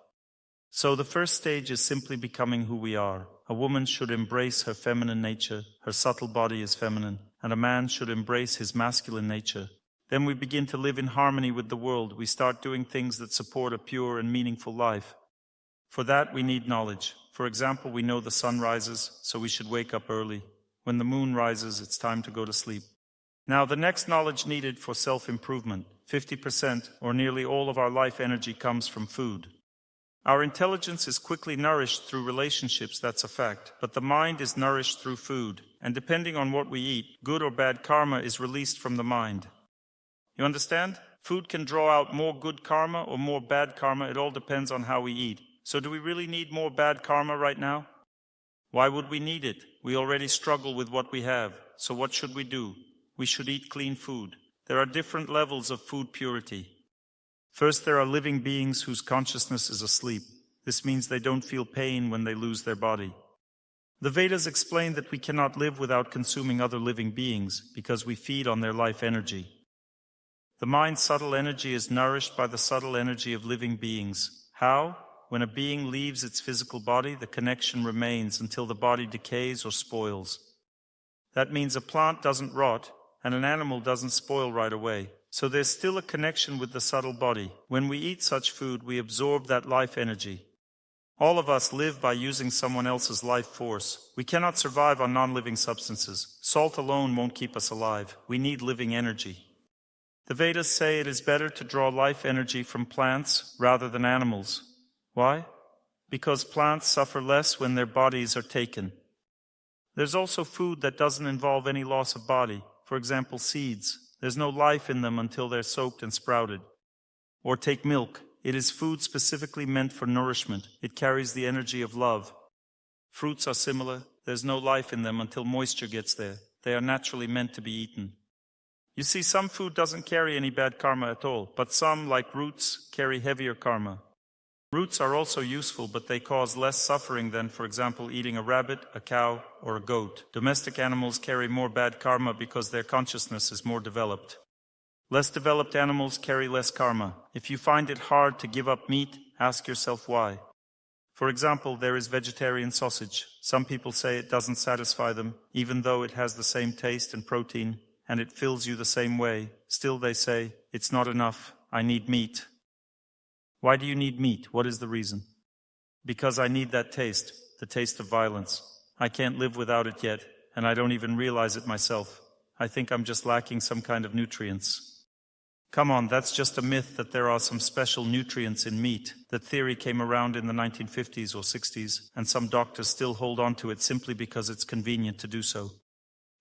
So the first stage is simply becoming who we are. A woman should embrace her feminine nature. Her subtle body is feminine. And a man should embrace his masculine nature. Then we begin to live in harmony with the world. We start doing things that support a pure and meaningful life. For that, we need knowledge. For example, we know the sun rises, so we should wake up early. When the moon rises, it's time to go to sleep. Now, the next knowledge needed for self-improvement, 50% or nearly all of our life energy comes from food. Our intelligence is quickly nourished through relationships, that's a fact. But the mind is nourished through food. And depending on what we eat, good or bad karma is released from the mind. You understand? Food can draw out more good karma or more bad karma. It all depends on how we eat. So do we really need more bad karma right now? Why would we need it? We already struggle with what we have. So what should we do? We should eat clean food. There are different levels of food purity. First, there are living beings whose consciousness is asleep. This means they don't feel pain when they lose their body. The Vedas explain that we cannot live without consuming other living beings because we feed on their life energy. The mind's subtle energy is nourished by the subtle energy of living beings. How? When a being leaves its physical body, the connection remains until the body decays or spoils. That means a plant doesn't rot and an animal doesn't spoil right away. So there's still a connection with the subtle body. When we eat such food, we absorb that life energy. All of us live by using someone else's life force. We cannot survive on non-living substances. Salt alone won't keep us alive. We need living energy. The Vedas say it is better to draw life energy from plants rather than animals. Why? Because plants suffer less when their bodies are taken. There's also food that doesn't involve any loss of body. For example, seeds. There's no life in them until they're soaked and sprouted. Or take milk. It is food specifically meant for nourishment. It carries the energy of love. Fruits are similar. There's no life in them until moisture gets there. They are naturally meant to be eaten. You see, some food doesn't carry any bad karma at all, but some, like roots, carry heavier karma. Roots are also useful, but they cause less suffering than, for example, eating a rabbit, a cow, or a goat. Domestic animals carry more bad karma because their consciousness is more developed. Less developed animals carry less karma. If you find it hard to give up meat, ask yourself why. For example, there is vegetarian sausage. Some people say it doesn't satisfy them, even though it has the same taste and protein, and it fills you the same way. Still they say, it's not enough, I need meat. Why do you need meat? What is the reason? Because I need that taste, the taste of violence. I can't live without it yet, and I don't even realize it myself. I think I'm just lacking some kind of nutrients. Come on, that's just a myth that there are some special nutrients in meat. That theory came around in the 1950s or 60s, and some doctors still hold on to it simply because it's convenient to do so.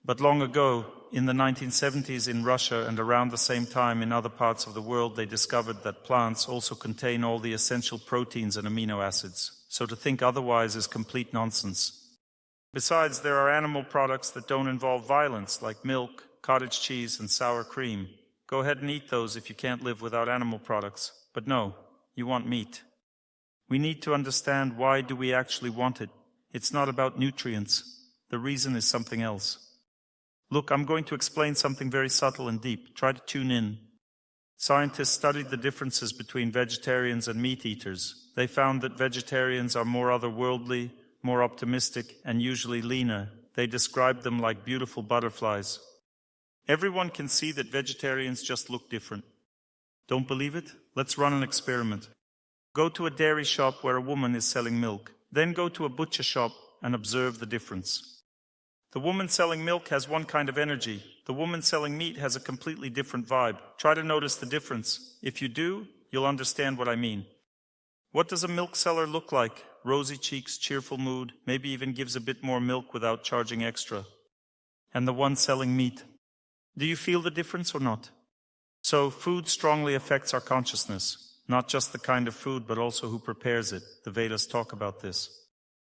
But long ago, in the 1970s in Russia and around the same time in other parts of the world, they discovered that plants also contain all the essential proteins and amino acids. So to think otherwise is complete nonsense. Besides, there are animal products that don't involve violence, like milk, cottage cheese, and sour cream. Go ahead and eat those if you can't live without animal products. But no, you want meat. We need to understand why do we actually want it. It's not about nutrients. The reason is something else. Look, I'm going to explain something very subtle and deep. Try to tune in. Scientists studied the differences between vegetarians and meat eaters. They found that vegetarians are more otherworldly, more optimistic, and usually leaner. They described them like beautiful butterflies. Everyone can see that vegetarians just look different. Don't believe it? Let's run an experiment. Go to a dairy shop where a woman is selling milk. Then go to a butcher shop and observe the difference. The woman selling milk has one kind of energy. The woman selling meat has a completely different vibe. Try to notice the difference. If you do, you'll understand what I mean. What does a milk seller look like? Rosy cheeks, cheerful mood, maybe even gives a bit more milk without charging extra. And the one selling meat. Do you feel the difference or not? So, food strongly affects our consciousness. Not just the kind of food, but also who prepares it. The Vedas talk about this.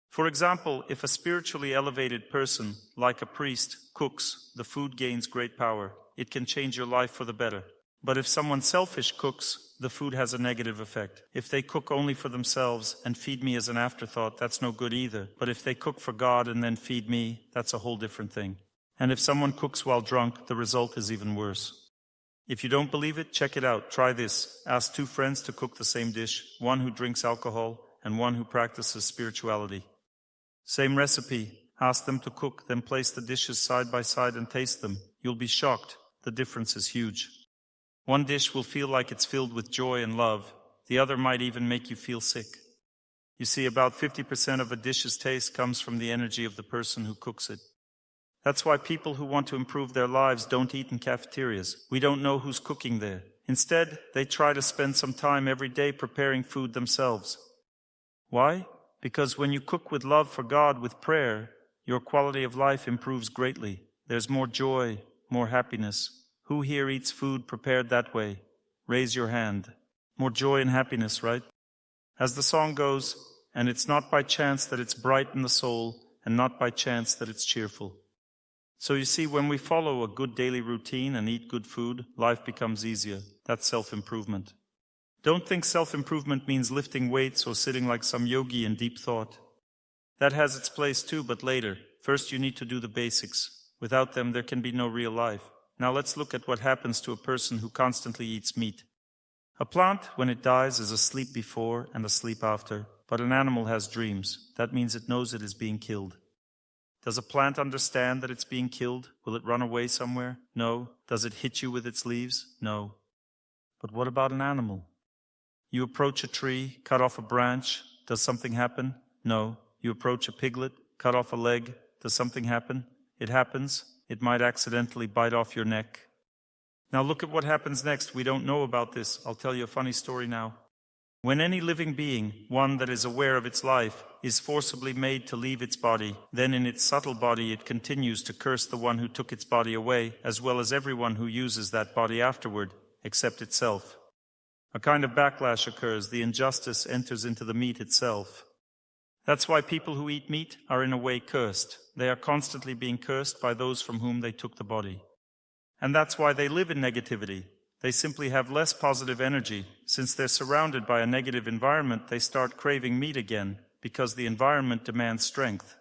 For example, if a spiritually elevated person, like a priest, cooks, the food gains great power. It can change your life for the better. But if someone selfish cooks, the food has a negative effect. If they cook only for themselves and feed me as an afterthought, that's no good either. But if they cook for God and then feed me, that's a whole different thing. And if someone cooks while drunk, the result is even worse. If you don't believe it, check it out. Try this. Ask 2 friends to cook the same dish, one who drinks alcohol and one who practices spirituality. Same recipe. Ask them to cook, then place the dishes side by side and taste them. You'll be shocked. The difference is huge. One dish will feel like it's filled with joy and love. The other might even make you feel sick. You see, about 50% of a dish's taste comes from the energy of the person who cooks it. That's why people who want to improve their lives don't eat in cafeterias. We don't know who's cooking there. Instead, they try to spend some time every day preparing food themselves. Why? Because when you cook with love for God, with prayer, your quality of life improves greatly. There's more joy, more happiness. Who here eats food prepared that way? Raise your hand. More joy and happiness, right? As the song goes, and it's not by chance that it's bright in the soul, and not by chance that it's cheerful. So you see, when we follow a good daily routine and eat good food, life becomes easier. That's self-improvement. Don't think self-improvement means lifting weights or sitting like some yogi in deep thought. That has its place too, but later. First you need to do the basics. Without them, there can be no real life. Now let's look at what happens to a person who constantly eats meat. A plant, when it dies, is asleep before and asleep after. But an animal has dreams. That means it knows it is being killed. Does a plant understand that it's being killed? Will it run away somewhere? No. Does it hit you with its leaves? No. But what about an animal? You approach a tree, cut off a branch. Does something happen? No. You approach a piglet, cut off a leg. Does something happen? It happens. It might accidentally bite off your neck. Now look at what happens next. We don't know about this. I'll tell you a funny story now. When any living being, one that is aware of its life, is forcibly made to leave its body, then in its subtle body it continues to curse the one who took its body away, as well as everyone who uses that body afterward, except itself. A kind of backlash occurs, the injustice enters into the meat itself. That's why people who eat meat are in a way cursed. They are constantly being cursed by those from whom they took the body. And that's why they live in negativity. They simply have less positive energy. Since they're surrounded by a negative environment, they start craving meat again, because the environment demands strength.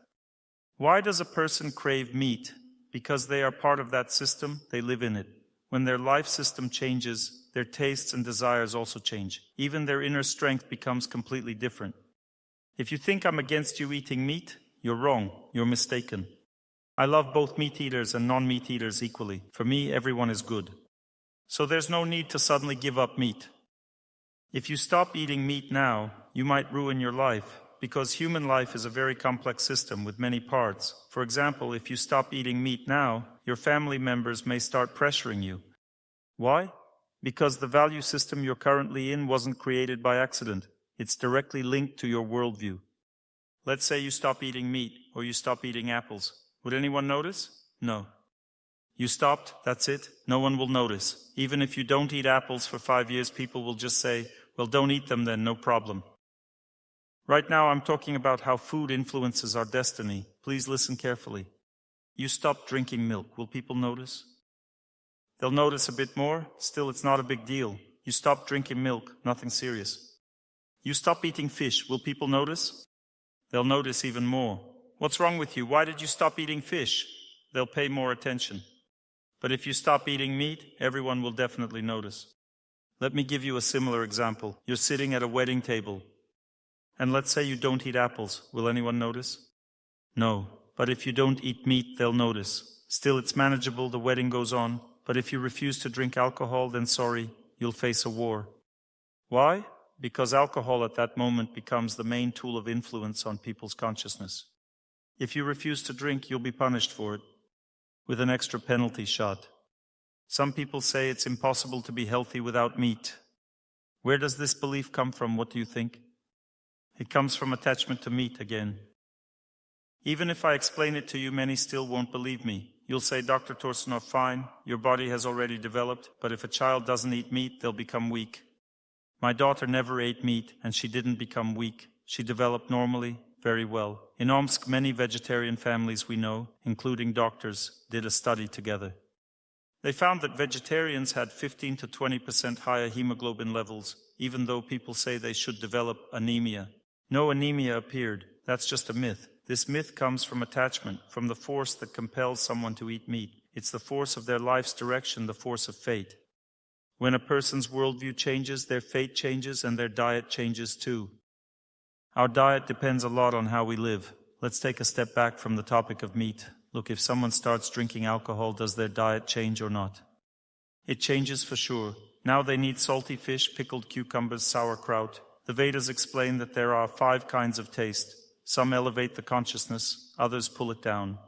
Why does a person crave meat? Because they are part of that system, they live in it. When their life system changes, their tastes and desires also change. Even their inner strength becomes completely different. If you think I'm against you eating meat, you're wrong, you're mistaken. I love both meat eaters and non-meat eaters equally. For me, everyone is good. So there's no need to suddenly give up meat. If you stop eating meat now, you might ruin your life, because human life is a very complex system with many parts. For example, if you stop eating meat now, your family members may start pressuring you. Why? Because the value system you're currently in wasn't created by accident. It's directly linked to your worldview. Let's say you stop eating meat, or you stop eating apples. Would anyone notice? No. You stopped, that's it, no one will notice. Even if you don't eat apples for 5 years, people will just say, well, don't eat them then, no problem. Right now I'm talking about how food influences our destiny. Please listen carefully. You stopped drinking milk, will people notice? They'll notice a bit more, still it's not a big deal. You stopped drinking milk, nothing serious. You stop eating fish, will people notice? They'll notice even more. What's wrong with you? Why did you stop eating fish? They'll pay more attention. But if you stop eating meat, everyone will definitely notice. Let me give you a similar example. You're sitting at a wedding table, and let's say you don't eat apples. Will anyone notice? No. But if you don't eat meat, they'll notice. Still, it's manageable, the wedding goes on. But if you refuse to drink alcohol, then sorry, you'll face a war. Why? Because alcohol at that moment becomes the main tool of influence on people's consciousness. If you refuse to drink, you'll be punished for it, with an extra penalty shot. Some people say it's impossible to be healthy without meat. Where does this belief come from? What do you think? It comes from attachment to meat again. Even if I explain it to you, many still won't believe me. You'll say, Dr. Torsunov, fine, your body has already developed, but if a child doesn't eat meat, they'll become weak. My daughter never ate meat, and she didn't become weak. She developed normally, very well. In Omsk, many vegetarian families we know, including doctors, did a study together. They found that vegetarians had 15 to 20% higher hemoglobin levels, even though people say they should develop anemia. No anemia appeared. That's just a myth. This myth comes from attachment, from the force that compels someone to eat meat. It's the force of their life's direction, the force of fate. When a person's worldview changes, their fate changes and their diet changes too. Our diet depends a lot on how we live. Let's take a step back from the topic of meat. Look, if someone starts drinking alcohol, does their diet change or not? It changes for sure. Now they need salty fish, pickled cucumbers, sauerkraut. The Vedas explain that there are 5 kinds of taste. Some elevate the consciousness, others pull it down.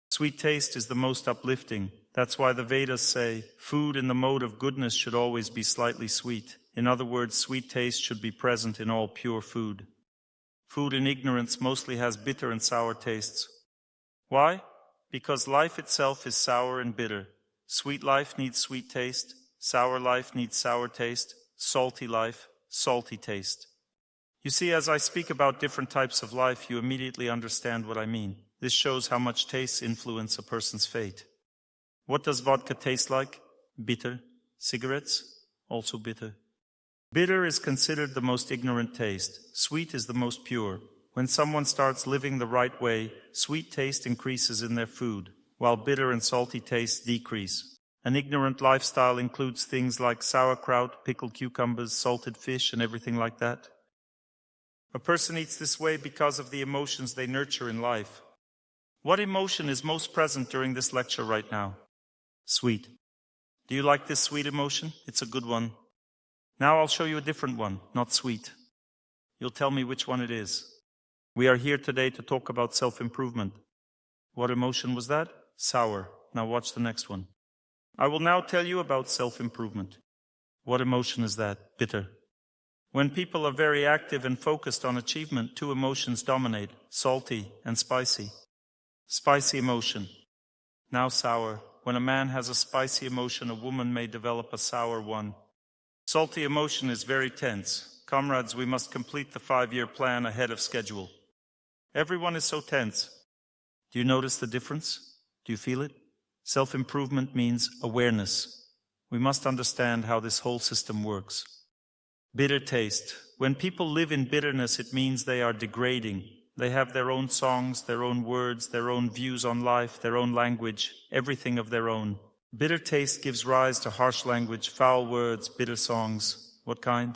Sweet taste is the most uplifting. That's why the Vedas say, food in the mode of goodness should always be slightly sweet. In other words, sweet taste should be present in all pure food. Food in ignorance mostly has bitter and sour tastes. Why? Because life itself is sour and bitter. Sweet life needs sweet taste. Sour life needs sour taste. Salty life, salty taste. You see, as I speak about different types of life, you immediately understand what I mean. This shows how much tastes influence a person's fate. What does vodka taste like? Bitter. Cigarettes? Also bitter. Bitter is considered the most ignorant taste. Sweet is the most pure. When someone starts living the right way, sweet taste increases in their food, while bitter and salty tastes decrease. An ignorant lifestyle includes things like sauerkraut, pickled cucumbers, salted fish, and everything like that. A person eats this way because of the emotions they nurture in life. What emotion is most present during this lecture right now? Sweet. Do you like this sweet emotion? It's a good one. Now I'll show you a different one, not sweet. You'll tell me which one it is. We are here today to talk about self-improvement. What emotion was that? Sour. Now watch the next one. I will now tell you about self-improvement. What emotion is that? Bitter. When people are very active and focused on achievement, two emotions dominate, salty and spicy. Spicy emotion. Now sour. When a man has a spicy emotion, a woman may develop a sour one. Salty emotion is very tense. Comrades, we must complete the 5-year plan ahead of schedule. Everyone is so tense. Do you notice the difference? Do you feel it? Self-improvement means awareness. We must understand how this whole system works. Bitter taste. When people live in bitterness, it means they are degrading. They have their own songs, their own words, their own views on life, their own language, everything of their own. Bitter taste gives rise to harsh language, foul words, bitter songs. What kind?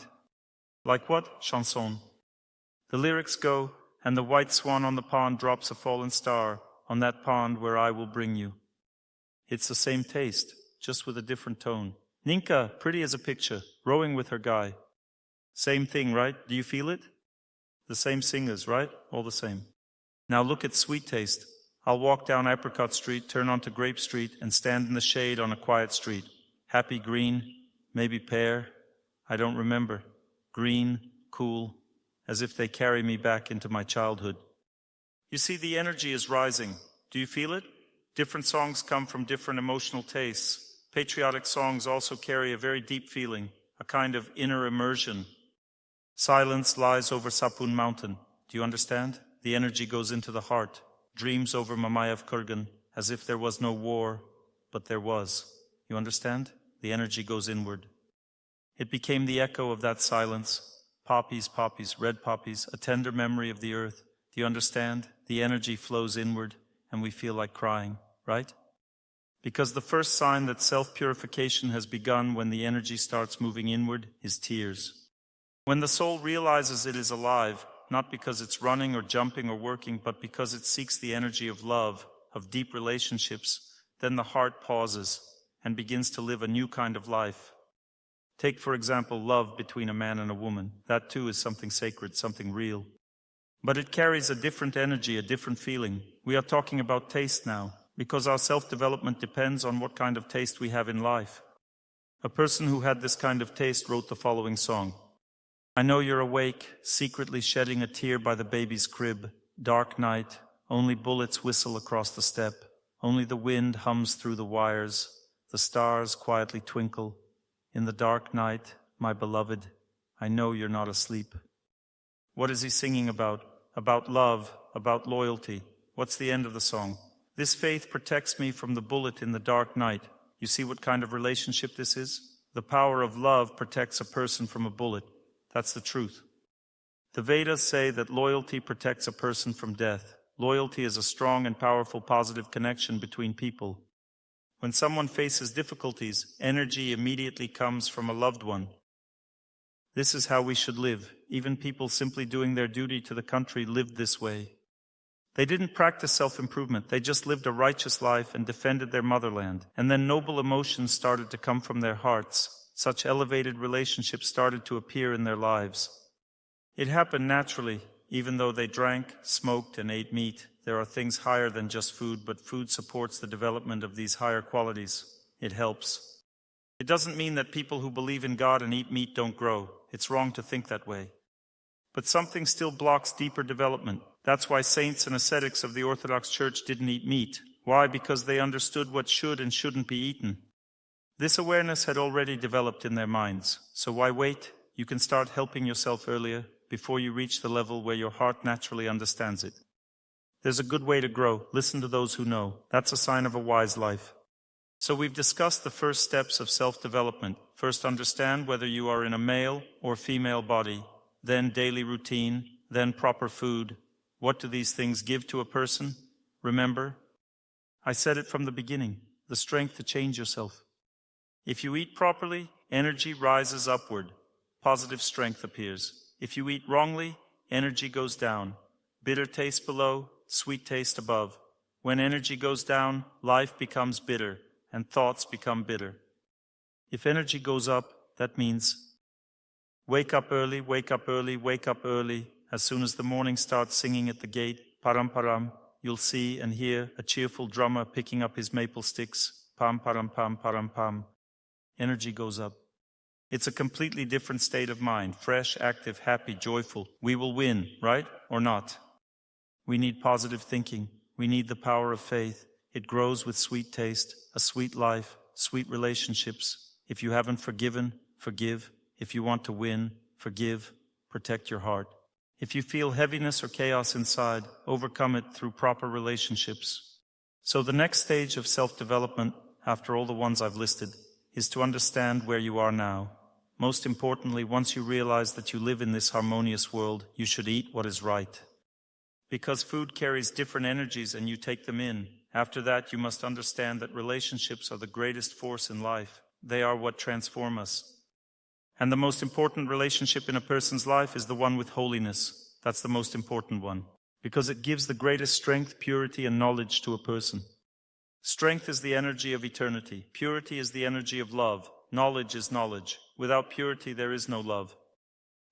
Like what? Chanson. The lyrics go, and the white swan on the pond drops a fallen star, on that pond where I will bring you. It's the same taste, just with a different tone. Ninka, pretty as a picture, rowing with her guy. Same thing, right? Do you feel it? The same singers, right? All the same. Now look at sweet taste. I'll walk down Apricot Street, turn onto Grape Street, and stand in the shade on a quiet street. Happy green, maybe pear. I don't remember. Green, cool, as if they carry me back into my childhood. You see, the energy is rising. Do you feel it? Different songs come from different emotional tastes. Patriotic songs also carry a very deep feeling, a kind of inner immersion. Silence lies over Sapun Mountain. Do you understand? The energy goes into the heart. Dreams over Mamayev Kurgan, as if there was no war, but there was. You understand? The energy goes inward. It became the echo of that silence. Poppies, poppies, red poppies, a tender memory of the earth. Do you understand? The energy flows inward, and we feel like crying, right? Because the first sign that self-purification has begun when the energy starts moving inward is tears. When the soul realizes it is alive, not because it's running or jumping or working, but because it seeks the energy of love, of deep relationships, then the heart pauses and begins to live a new kind of life. Take, for example, love between a man and a woman. That too is something sacred, something real. But it carries a different energy, a different feeling. We are talking about taste now, because our self-development depends on what kind of taste we have in life. A person who had this kind of taste wrote the following song. I know you're awake, secretly shedding a tear by the baby's crib. Dark night, only bullets whistle across the steppe. Only the wind hums through the wires. The stars quietly twinkle. In the dark night, my beloved, I know you're not asleep. What is he singing about? About love, about loyalty. What's the end of the song? This faith protects me from the bullet in the dark night. You see what kind of relationship this is? The power of love protects a person from a bullet. That's the truth. The Vedas say that loyalty protects a person from death. Loyalty is a strong and powerful positive connection between people. When someone faces difficulties, energy immediately comes from a loved one. This is how we should live. Even people simply doing their duty to the country lived this way. They didn't practice self-improvement. They just lived a righteous life and defended their motherland. And then noble emotions started to come from their hearts. Such elevated relationships started to appear in their lives. It happened naturally, even though they drank, smoked, and ate meat. There are things higher than just food, but food supports the development of these higher qualities. It helps. It doesn't mean that people who believe in God and eat meat don't grow. It's wrong to think that way. But something still blocks deeper development. That's why saints and ascetics of the Orthodox Church didn't eat meat. Why? Because they understood what should and shouldn't be eaten. This awareness had already developed in their minds. So why wait? You can start helping yourself earlier, before you reach the level where your heart naturally understands it. There's a good way to grow. Listen to those who know. That's a sign of a wise life. So we've discussed the first steps of self-development. First, understand whether you are in a male or female body. Then daily routine. Then proper food. What do these things give to a person? Remember, I said it from the beginning, the strength to change yourself. If you eat properly, energy rises upward. Positive strength appears. If you eat wrongly, energy goes down. Bitter taste below, sweet taste above. When energy goes down, life becomes bitter, and thoughts become bitter. If energy goes up, that means wake up early, wake up early, wake up early. As soon as the morning starts singing at the gate, param param, you'll see and hear a cheerful drummer picking up his maple sticks. Pam param pam param pam. Energy goes up. It's a completely different state of mind, fresh, active, happy, joyful. We will win, right? Or not? We need positive thinking. We need the power of faith. It grows with sweet taste, a sweet life, sweet relationships. If you haven't forgiven, forgive. If you want to win, forgive. Protect your heart. If you feel heaviness or chaos inside, overcome it through proper relationships. So the next stage of self-development, after all the ones I've listed, is to understand where you are now. Most importantly, once you realize that you live in this harmonious world, you should eat what is right. Because food carries different energies and you take them in. After that, you must understand that relationships are the greatest force in life. They are what transform us. And the most important relationship in a person's life is the one with holiness. That's the most important one, because it gives the greatest strength, purity, and knowledge to a person. Strength is the energy of eternity. Purity is the energy of love. Knowledge is knowledge. Without purity, there is no love.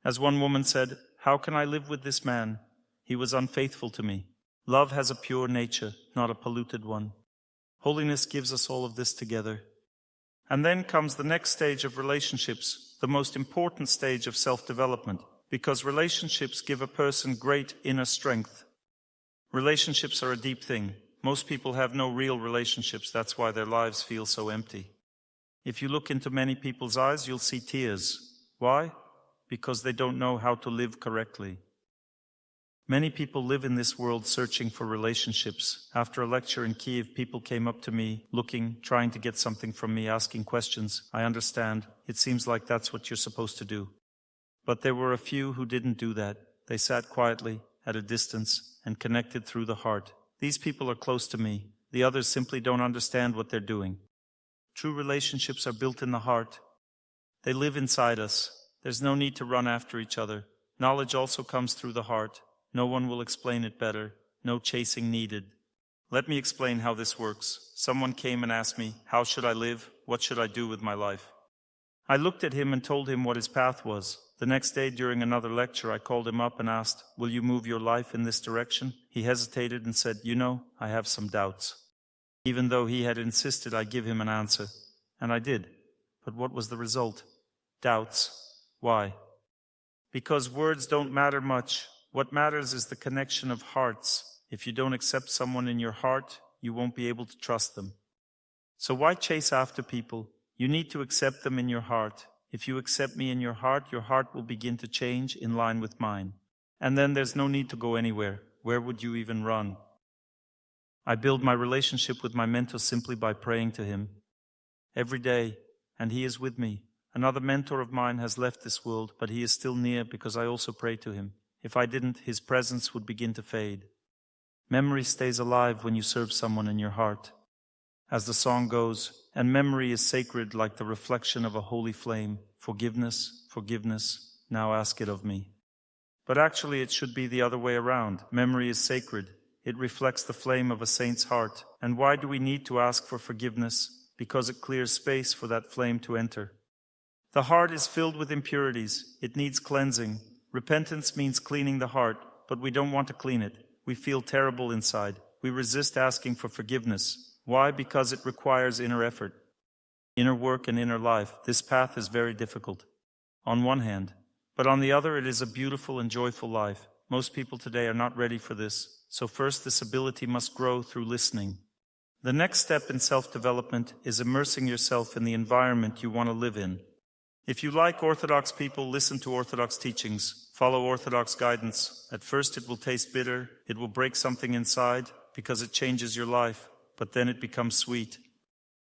As one woman said, "How can I live with this man? He was unfaithful to me." Love has a pure nature, not a polluted one. Holiness gives us all of this together. And then comes the next stage of relationships, the most important stage of self-development, because relationships give a person great inner strength. Relationships are a deep thing. Most people have no real relationships. That's why their lives feel so empty. If you look into many people's eyes, you'll see tears. Why? Because they don't know how to live correctly. Many people live in this world searching for relationships. After a lecture in Kiev, people came up to me, looking, trying to get something from me, asking questions. I understand. It seems like that's what you're supposed to do. But there were a few who didn't do that. They sat quietly, at a distance, and connected through the heart. These people are close to me. The others simply don't understand what they're doing. True relationships are built in the heart. They live inside us. There's no need to run after each other. Knowledge also comes through the heart. No one will explain it better. No chasing needed. Let me explain how this works. Someone came and asked me, "How should I live? What should I do with my life?" I looked at him and told him what his path was. The next day, during another lecture, I called him up and asked, "Will you move your life in this direction?" He hesitated and said, "I have some doubts." Even though he had insisted I give him an answer. And I did. But what was the result? Doubts. Why? Because words don't matter much. What matters is the connection of hearts. If you don't accept someone in your heart, you won't be able to trust them. So why chase after people? You need to accept them in your heart. If you accept me in your heart will begin to change in line with mine. And then there's no need to go anywhere. Where would you even run? I build my relationship with my mentor simply by praying to him every day, and he is with me. Another mentor of mine has left this world, but he is still near because I also pray to him. If I didn't, his presence would begin to fade. Memory stays alive when you serve someone in your heart. As the song goes, and memory is sacred like the reflection of a holy flame. Forgiveness, forgiveness, now ask it of me. But actually it should be the other way around. Memory is sacred. It reflects the flame of a saint's heart. And why do we need to ask for forgiveness? Because it clears space for that flame to enter. The heart is filled with impurities. It needs cleansing. Repentance means cleaning the heart, but we don't want to clean it. We feel terrible inside. We resist asking for forgiveness. Why? Because it requires inner effort, inner work and inner life. This path is very difficult, on one hand. But on the other, it is a beautiful and joyful life. Most people today are not ready for this. So first, this ability must grow through listening. The next step in self-development is immersing yourself in the environment you want to live in. If you like Orthodox people, listen to Orthodox teachings. Follow Orthodox guidance. At first it will taste bitter. It will break something inside because it changes your life. But then it becomes sweet.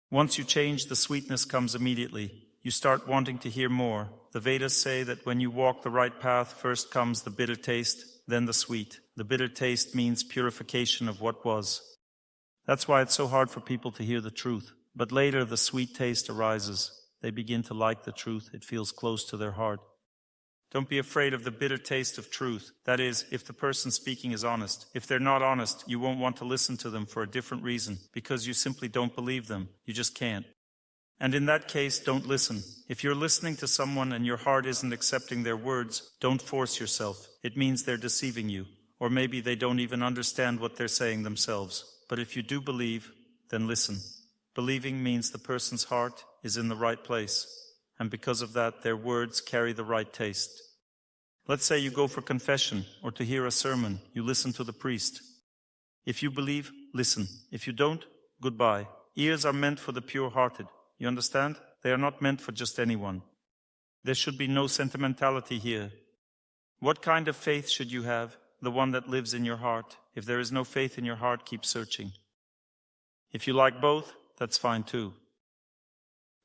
Once you change, the sweetness comes immediately. You start wanting to hear more. The Vedas say that when you walk the right path, first comes the bitter taste, then the sweet. The bitter taste means purification of what was. That's why it's so hard for people to hear the truth. But later the sweet taste arises. They begin to like the truth. It feels close to their heart. Don't be afraid of the bitter taste of truth. That is, if the person speaking is honest. If they're not honest, you won't want to listen to them for a different reason, because you simply don't believe them. You just can't. And in that case, don't listen. If you're listening to someone and your heart isn't accepting their words, don't force yourself. It means they're deceiving you. Or maybe they don't even understand what they're saying themselves. But if you do believe, then listen. Believing means the person's heart is in the right place. and because of that, their words carry the right taste. Let's say you go for confession or to hear a sermon. You listen to the priest. If you believe, listen. If you don't, goodbye. Ears are meant for the pure-hearted. You understand? They are not meant for just anyone. There should be no sentimentality here. What kind of faith should you have? The one that lives in your heart. If there is no faith in your heart, keep searching. If you like both, that's fine too.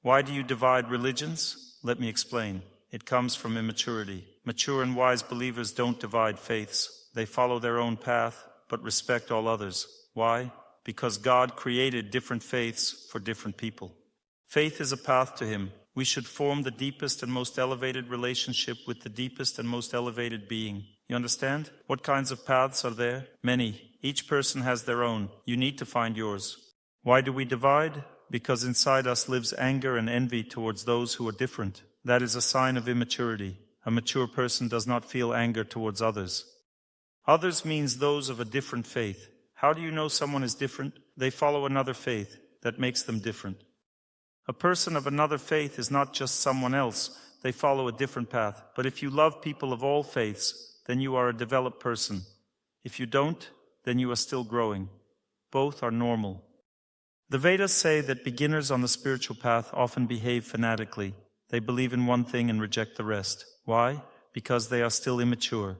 Why do you divide religions? Let me explain. It comes from immaturity. Mature and wise believers don't divide faiths. They follow their own path, but respect all others. Why? Because God created different faiths for different people. Faith is a path to Him. We should form the deepest and most elevated relationship with the deepest and most elevated being. You understand? What kinds of paths are there? Many. Each person has their own. You need to find yours. Why do we divide? Because inside us lives anger and envy towards those who are different. That is a sign of immaturity. A mature person does not feel anger towards others. Others means those of a different faith. How do you know someone is different? They follow another faith. That makes them different. A person of another faith is not just someone else. They follow a different path. But if you love people of all faiths, then you are a developed person. If you don't, then you are still growing. Both are normal. The Vedas say that beginners on the spiritual path often behave fanatically. They believe in one thing and reject the rest. Why? Because they are still immature.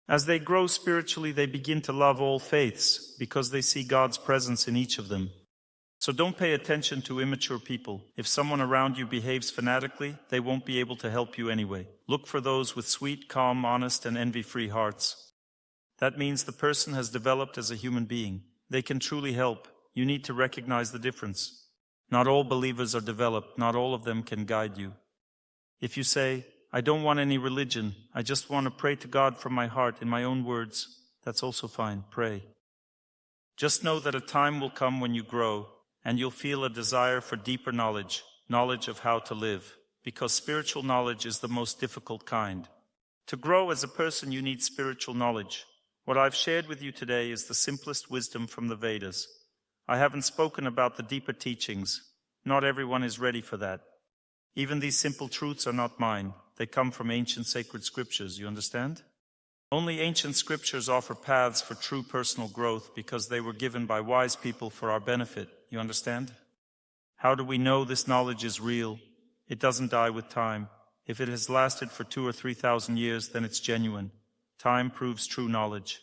As they grow spiritually, they begin to love all faiths because they see God's presence in each of them. So don't pay attention to immature people. If someone around you behaves fanatically, they won't be able to help you anyway. Look for those with sweet, calm, honest, and envy-free hearts. That means the person has developed as a human being. They can truly help. You need to recognize the difference. Not all believers are developed. Not all of them can guide you. If you say, I don't want any religion, I just want to pray to God from my heart in my own words, that's also fine. Pray. Just know that a time will come when you grow, and you'll feel a desire for deeper knowledge, knowledge of how to live, because spiritual knowledge is the most difficult kind. To grow as a person, you need spiritual knowledge. What I've shared with you today is the simplest wisdom from the Vedas. I haven't spoken about the deeper teachings. Not everyone is ready for that. Even these simple truths are not mine. They come from ancient sacred scriptures, you understand? Only ancient scriptures offer paths for true personal growth because they were given by wise people for our benefit. You understand? How do we know this knowledge is real? It doesn't die with time. If it has lasted for 2,000 or 3,000 years, then it's genuine. Time proves true knowledge.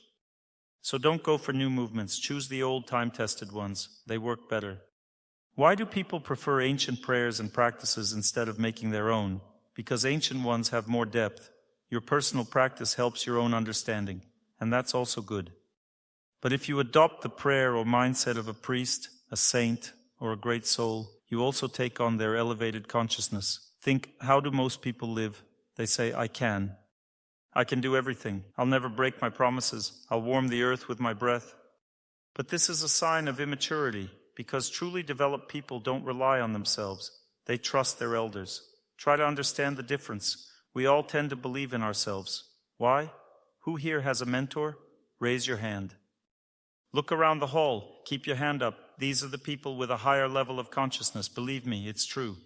So don't go for new movements. Choose the old time-tested ones. They work better. Why do people prefer ancient prayers and practices instead of making their own? Because ancient ones have more depth. Your personal practice helps your own understanding, and that's also good. But if you adopt the prayer or mindset of a priest, a saint, or a great soul, you also take on their elevated consciousness. Think, how do most people live? They say, I can do everything. I'll never break my promises. I'll warm the earth with my breath. But this is a sign of immaturity, because truly developed people don't rely on themselves. They trust their elders. Try to understand the difference. We all tend to believe in ourselves. Why? Who here has a mentor? Raise your hand. Look around the hall. Keep your hand up. These are the people with a higher level of consciousness. Believe me, it's true.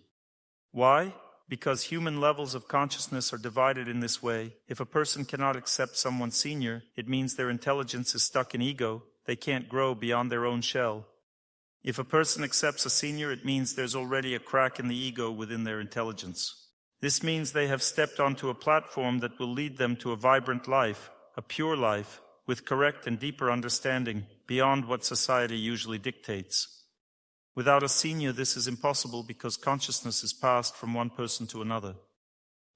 Why? Because human levels of consciousness are divided in this way. If a person cannot accept someone senior, it means their intelligence is stuck in ego. They can't grow beyond their own shell. If a person accepts a senior, it means there's already a crack in the ego within their intelligence. This means they have stepped onto a platform that will lead them to a vibrant life, a pure life, with correct and deeper understanding, beyond what society usually dictates. Without a senior, this is impossible because consciousness is passed from one person to another.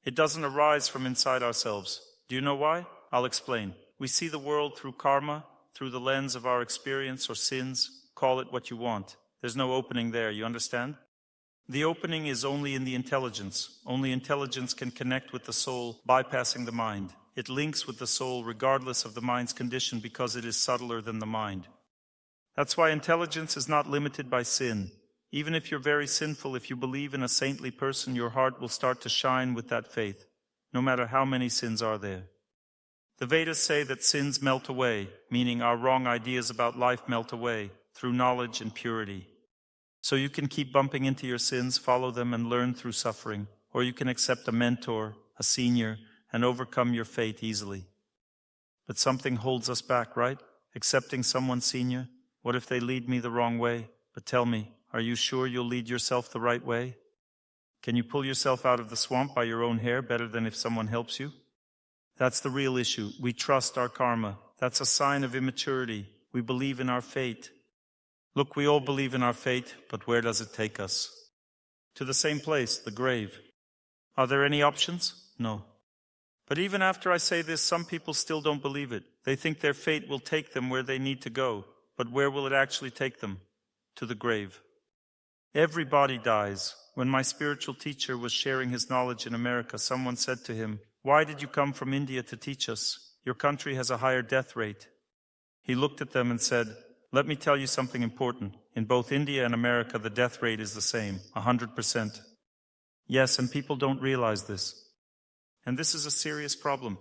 It doesn't arise from inside ourselves. Do you know why? I'll explain. We see the world through karma, through the lens of our experience or sins. Call it what you want. There's no opening there, you understand? The opening is only in the intelligence. Only intelligence can connect with the soul, bypassing the mind. It links with the soul regardless of the mind's condition because it is subtler than the mind. That's why intelligence is not limited by sin. Even if you're very sinful, if you believe in a saintly person, your heart will start to shine with that faith, no matter how many sins are there. The Vedas say that sins melt away, meaning our wrong ideas about life melt away through knowledge and purity. So you can keep bumping into your sins, follow them, and learn through suffering. or you can accept a mentor, a senior, and overcome your fate easily. But something holds us back, right? Accepting someone senior? What if they lead me the wrong way? But tell me, are you sure you'll lead yourself the right way? Can you pull yourself out of the swamp by your own hair better than if someone helps you? That's the real issue. We trust our karma. That's a sign of immaturity. We believe in our fate. Look, we all believe in our fate, but where does it take us? To the same place, the grave. Are there any options? No. But even after I say this, some people still don't believe it. They think their fate will take them where they need to go. But where will it actually take them? To the grave. Everybody dies. When my spiritual teacher was sharing his knowledge in America, someone said to him, "Why did you come from India to teach us? Your country has a higher death rate." He looked at them and said, "Let me tell you something important. In both India and America, the death rate is the same, 100%. Yes, and people don't realize this. And this is a serious problem.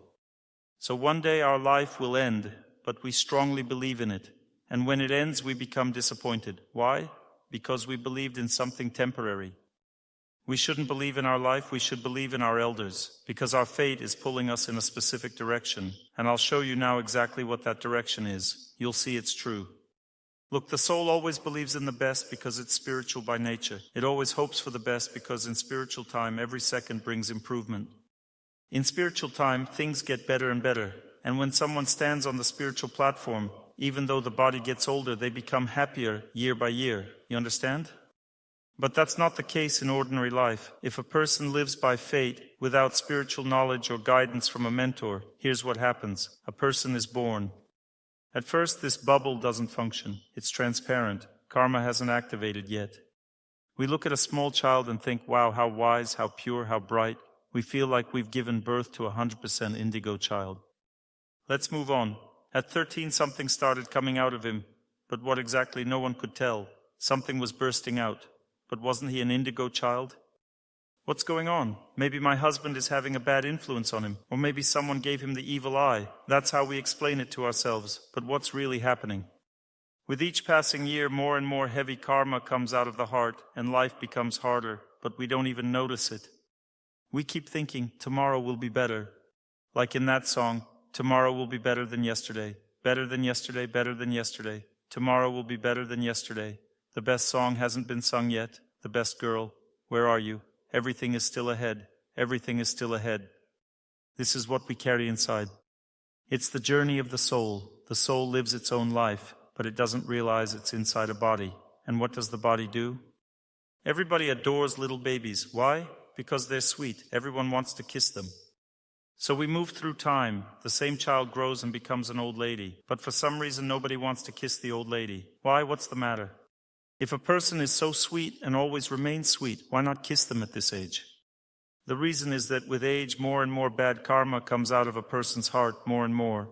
So one day our life will end, but we strongly believe in it. And when it ends, we become disappointed. Why? Because we believed in something temporary. We shouldn't believe in our life, we should believe in our elders, because our fate is pulling us in a specific direction. And I'll show you now exactly what that direction is. You'll see it's true. Look, the soul always believes in the best because it's spiritual by nature. It always hopes for the best because in spiritual time, every second brings improvement. In spiritual time, things get better and better. And when someone stands on the spiritual platform, even though the body gets older, they become happier year by year. You understand? But that's not the case in ordinary life. If a person lives by fate, without spiritual knowledge or guidance from a mentor, here's what happens. A person is born. At first, this bubble doesn't function. It's transparent. Karma hasn't activated yet. We look at a small child and think, wow, how wise, how pure, how bright. We feel like we've given birth to a 100% indigo child. Let's move on. At 13, something started coming out of him. But what exactly, no one could tell. Something was bursting out. But wasn't he an indigo child? What's going on? Maybe my husband is having a bad influence on him. Or maybe someone gave him the evil eye. That's how we explain it to ourselves. But what's really happening? With each passing year, more and more heavy karma comes out of the heart, and life becomes harder, but we don't even notice it. We keep thinking, tomorrow will be better. Like in that song, tomorrow will be better than yesterday. Better than yesterday, better than yesterday. Tomorrow will be better than yesterday. The best song hasn't been sung yet. The best girl. Where are you? Everything is still ahead. Everything is still ahead. This is what we carry inside. It's the journey of the soul. The soul lives its own life, but it doesn't realize it's inside a body. And what does the body do? Everybody adores little babies. Why? Because they're sweet. Everyone wants to kiss them. So we move through time. The same child grows and becomes an old lady. But for some reason, nobody wants to kiss the old lady. Why? What's the matter? If a person is so sweet and always remains sweet, why not kiss them at this age? The reason is that with age, more and more bad karma comes out of a person's heart, more and more.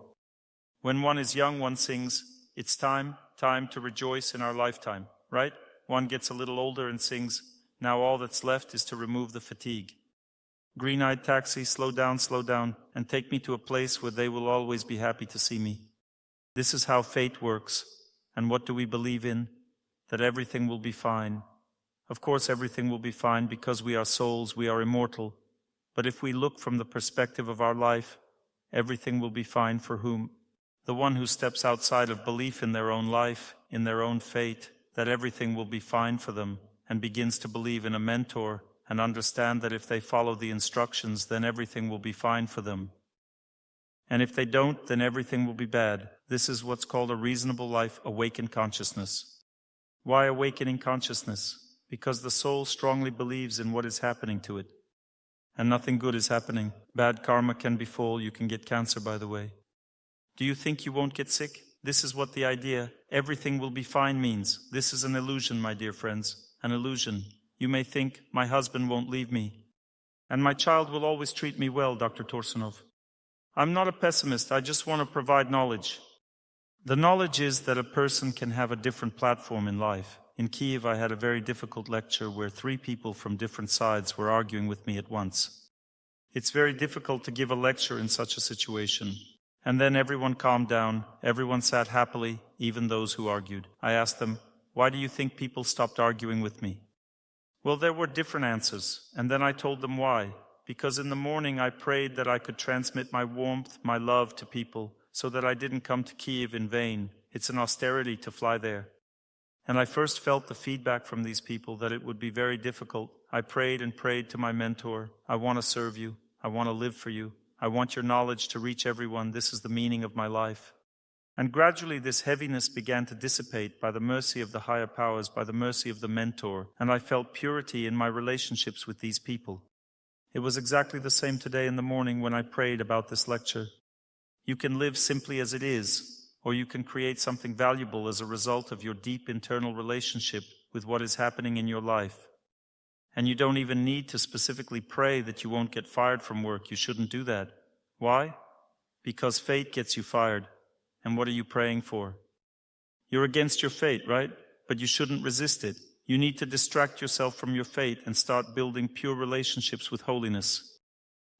When one is young, one sings, "It's time to rejoice in our lifetime," right? One gets a little older and sings, "Now all that's left is to remove the fatigue. Green-eyed taxi, slow down, and take me to a place where they will always be happy to see me." This is how fate works. And what do we believe in? That everything will be fine. Of course, everything will be fine because we are souls, we are immortal. But if we look from the perspective of our life, everything will be fine for whom? The one who steps outside of belief in their own life, in their own fate, that everything will be fine for them, and begins to believe in a mentor and understand that if they follow the instructions, then everything will be fine for them. And if they don't, then everything will be bad. This is what's called a reasonable life, awakened consciousness. Why awakening consciousness? Because the soul strongly believes in what is happening to it. And nothing good is happening. Bad karma can befall. You can get cancer, by the way. Do you think you won't get sick? This is what the idea, everything will be fine, means. This is an illusion, my dear friends. An illusion. You may think, my husband won't leave me. And my child will always treat me well, Dr. Torsunov. I'm not a pessimist. I just want to provide knowledge. The knowledge is that a person can have a different platform in life. In Kiev, I had a very difficult lecture where 3 people from different sides were arguing with me at once. It's very difficult to give a lecture in such a situation. And then everyone calmed down. Everyone sat happily, even those who argued. I asked them, why do you think people stopped arguing with me? Well, there were different answers, and then I told them why. Because in the morning I prayed that I could transmit my warmth, my love to people, so that I didn't come to Kiev in vain. It's an austerity to fly there. And I first felt the feedback from these people that it would be very difficult. I prayed and prayed to my mentor. I want to serve you. I want to live for you. I want your knowledge to reach everyone. This is the meaning of my life. And gradually this heaviness began to dissipate by the mercy of the higher powers, by the mercy of the mentor, and I felt purity in my relationships with these people. It was exactly the same today in the morning when I prayed about this lecture. You can live simply as it is, or you can create something valuable as a result of your deep internal relationship with what is happening in your life. And you don't even need to specifically pray that you won't get fired from work. You shouldn't do that. Why? Because fate gets you fired. And what are you praying for? You're against your fate, right? But you shouldn't resist it. You need to distract yourself from your fate and start building pure relationships with holiness.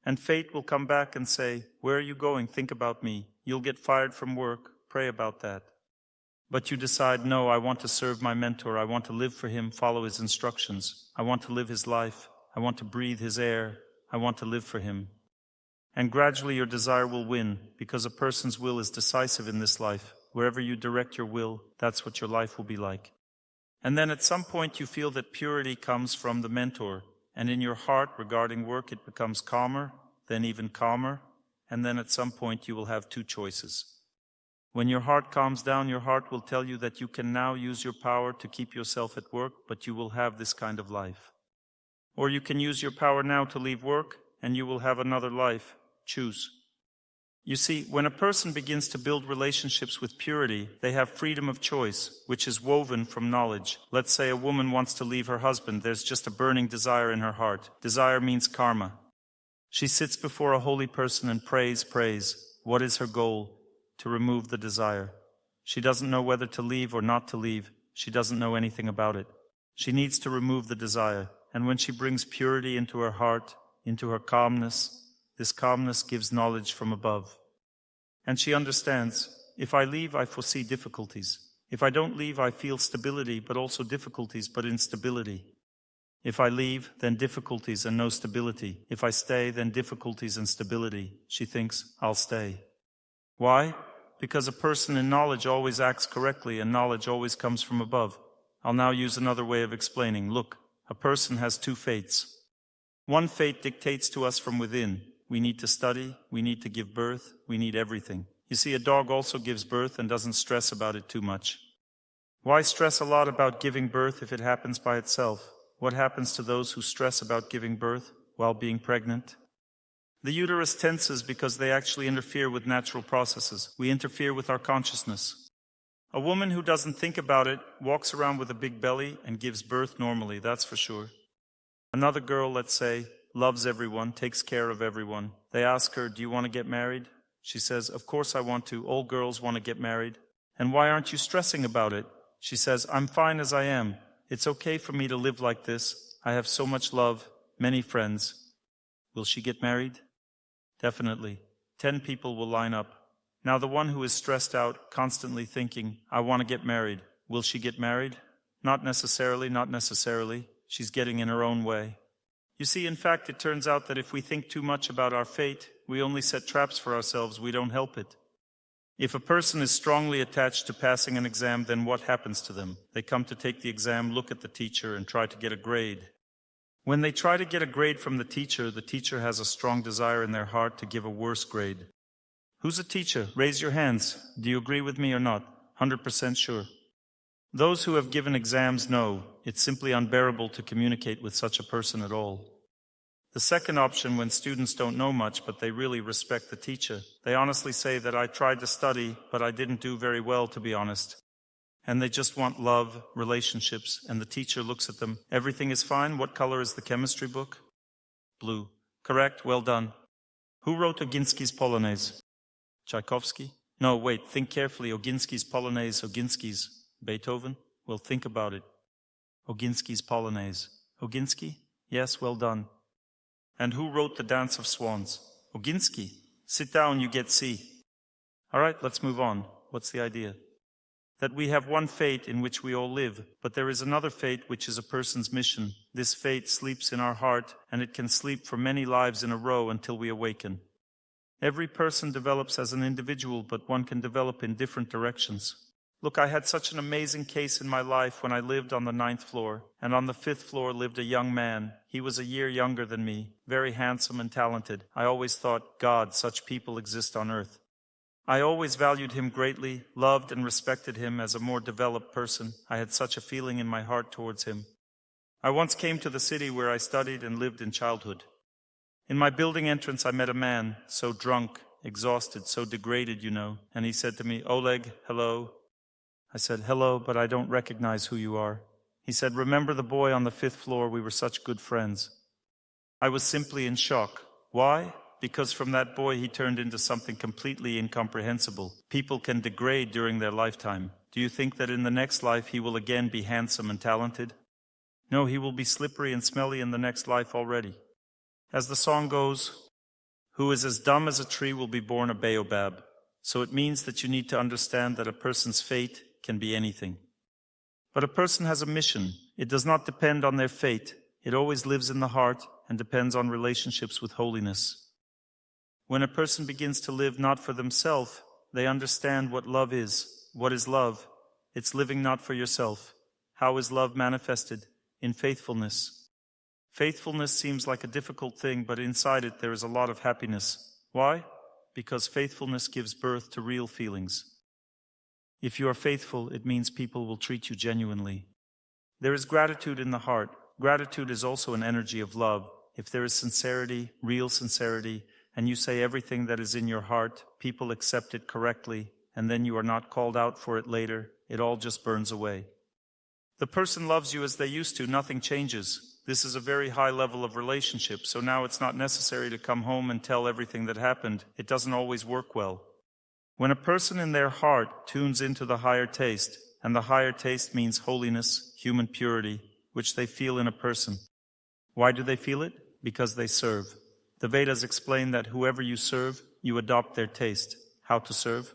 And fate will come back and say, where are you going? Think about me. You'll get fired from work. Pray about that. But you decide, no, I want to serve my mentor. I want to live for him, follow his instructions. I want to live his life. I want to breathe his air. I want to live for him. And gradually your desire will win, because a person's will is decisive in this life. Wherever you direct your will, that's what your life will be like. And then at some point you feel that purity comes from the mentor, and in your heart regarding work it becomes calmer, then even calmer, and then at some point you will have two choices. When your heart calms down, your heart will tell you that you can now use your power to keep yourself at work, but you will have this kind of life. Or you can use your power now to leave work, and you will have another life. Choose. You see, when a person begins to build relationships with purity, they have freedom of choice, which is woven from knowledge. Let's say a woman wants to leave her husband. There's just a burning desire in her heart. Desire means karma. She sits before a holy person and prays. What is her goal? To remove the desire. She doesn't know whether to leave or not to leave. She doesn't know anything about it. She needs to remove the desire. And when she brings purity into her heart, into her calmness, this calmness gives knowledge from above. And she understands, if I leave, I foresee difficulties. If I don't leave, I feel stability, but also difficulties, but instability. If I leave, then difficulties and no stability. If I stay, then difficulties and stability. She thinks, I'll stay. Why? Because a person in knowledge always acts correctly, and knowledge always comes from above. I'll now use another way of explaining. Look, a person has two fates. One fate dictates to us from within. We need to study, we need to give birth, we need everything. You see, a dog also gives birth and doesn't stress about it too much. Why stress a lot about giving birth if it happens by itself? What happens to those who stress about giving birth while being pregnant? The uterus tenses because they actually interfere with natural processes. We interfere with our consciousness. A woman who doesn't think about it walks around with a big belly and gives birth normally, that's for sure. Another girl, let's say, loves everyone, takes care of everyone. They ask her, do you want to get married? She says, of course I want to. All girls want to get married. And why aren't you stressing about it? She says, I'm fine as I am. It's okay for me to live like this. I have so much love, many friends. Will she get married? Definitely. 10 people will line up. Now the one who is stressed out, constantly thinking, I want to get married. Will she get married? Not necessarily. She's getting in her own way. You see, in fact, it turns out that if we think too much about our fate, we only set traps for ourselves, we don't help it. If a person is strongly attached to passing an exam, then what happens to them? They come to take the exam, look at the teacher, and try to get a grade. When they try to get a grade from the teacher has a strong desire in their heart to give a worse grade. Who's a teacher? Raise your hands. Do you agree with me or not? 100% sure. Those who have given exams know it's simply unbearable to communicate with such a person at all. The second option, when students don't know much but they really respect the teacher, they honestly say that I tried to study but I didn't do very well, to be honest. And they just want love, relationships, and the teacher looks at them. Everything is fine. What color is the chemistry book? Blue. Correct, well done. Who wrote Oginsky's Polonaise? Tchaikovsky? No, wait, think carefully. Oginsky's Polonaise, Oginsky's. Beethoven? Well, think about it. Oginsky's Polonaise. Oginsky? Yes, well done. And who wrote the Dance of Swans? Oginsky. Sit down, you get C. All right, let's move on. What's the idea? that we have one fate in which we all live, but there is another fate which is a person's mission. This fate sleeps in our heart, and it can sleep for many lives in a row until we awaken. Every person develops as an individual, but one can develop in different directions. Look, I had such an amazing case in my life when I lived on the 9th floor, and on the 5th floor lived a young man. He was a year younger than me, very handsome and talented. I always thought, God, such people exist on earth. I always valued him greatly, loved and respected him as a more developed person. I had such a feeling in my heart towards him. I once came to the city where I studied and lived in childhood. In my building entrance, I met a man, so drunk, exhausted, so degraded, and he said to me, Oleg, hello. I said, hello, but I don't recognize who you are. He said, remember the boy on the 5th floor? We were such good friends. I was simply in shock. Why? Because from that boy he turned into something completely incomprehensible. People can degrade during their lifetime. Do you think that in the next life he will again be handsome and talented? No, he will be slippery and smelly in the next life already. As the song goes, who is as dumb as a tree will be born a baobab. So it means that you need to understand that a person's fate can be anything. But a person has a mission. It does not depend on their fate. It always lives in the heart and depends on relationships with holiness. When a person begins to live not for themselves, they understand what love is. What is love? It's living not for yourself. How is love manifested? In faithfulness. Faithfulness seems like a difficult thing, but inside it there is a lot of happiness. Why? Because faithfulness gives birth to real feelings. If you are faithful, it means people will treat you genuinely. There is gratitude in the heart. Gratitude is also an energy of love. If there is sincerity, real sincerity, and you say everything that is in your heart, people accept it correctly, and then you are not called out for it later. It all just burns away. The person loves you as they used to. Nothing changes. This is a very high level of relationship, so now it's not necessary to come home and tell everything that happened. It doesn't always work well. When a person in their heart tunes into the higher taste, and the higher taste means holiness, human purity, which they feel in a person. Why do they feel it? Because they serve. The Vedas explain that whoever you serve, you adopt their taste. How to serve?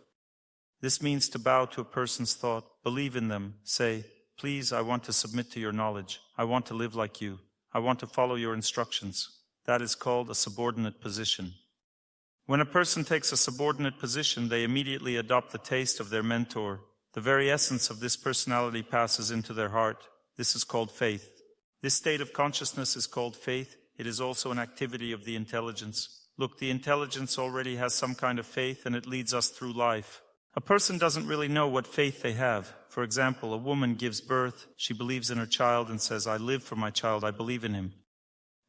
This means to bow to a person's thought, believe in them, say, please, I want to submit to your knowledge. I want to live like you. I want to follow your instructions. That is called a subordinate position. When a person takes a subordinate position, they immediately adopt the taste of their mentor. The very essence of this personality passes into their heart. This is called faith. This state of consciousness is called faith. It is also an activity of the intelligence. Look, the intelligence already has some kind of faith, and it leads us through life. A person doesn't really know what faith they have. For example, a woman gives birth, she believes in her child and says, I live for my child, I believe in him.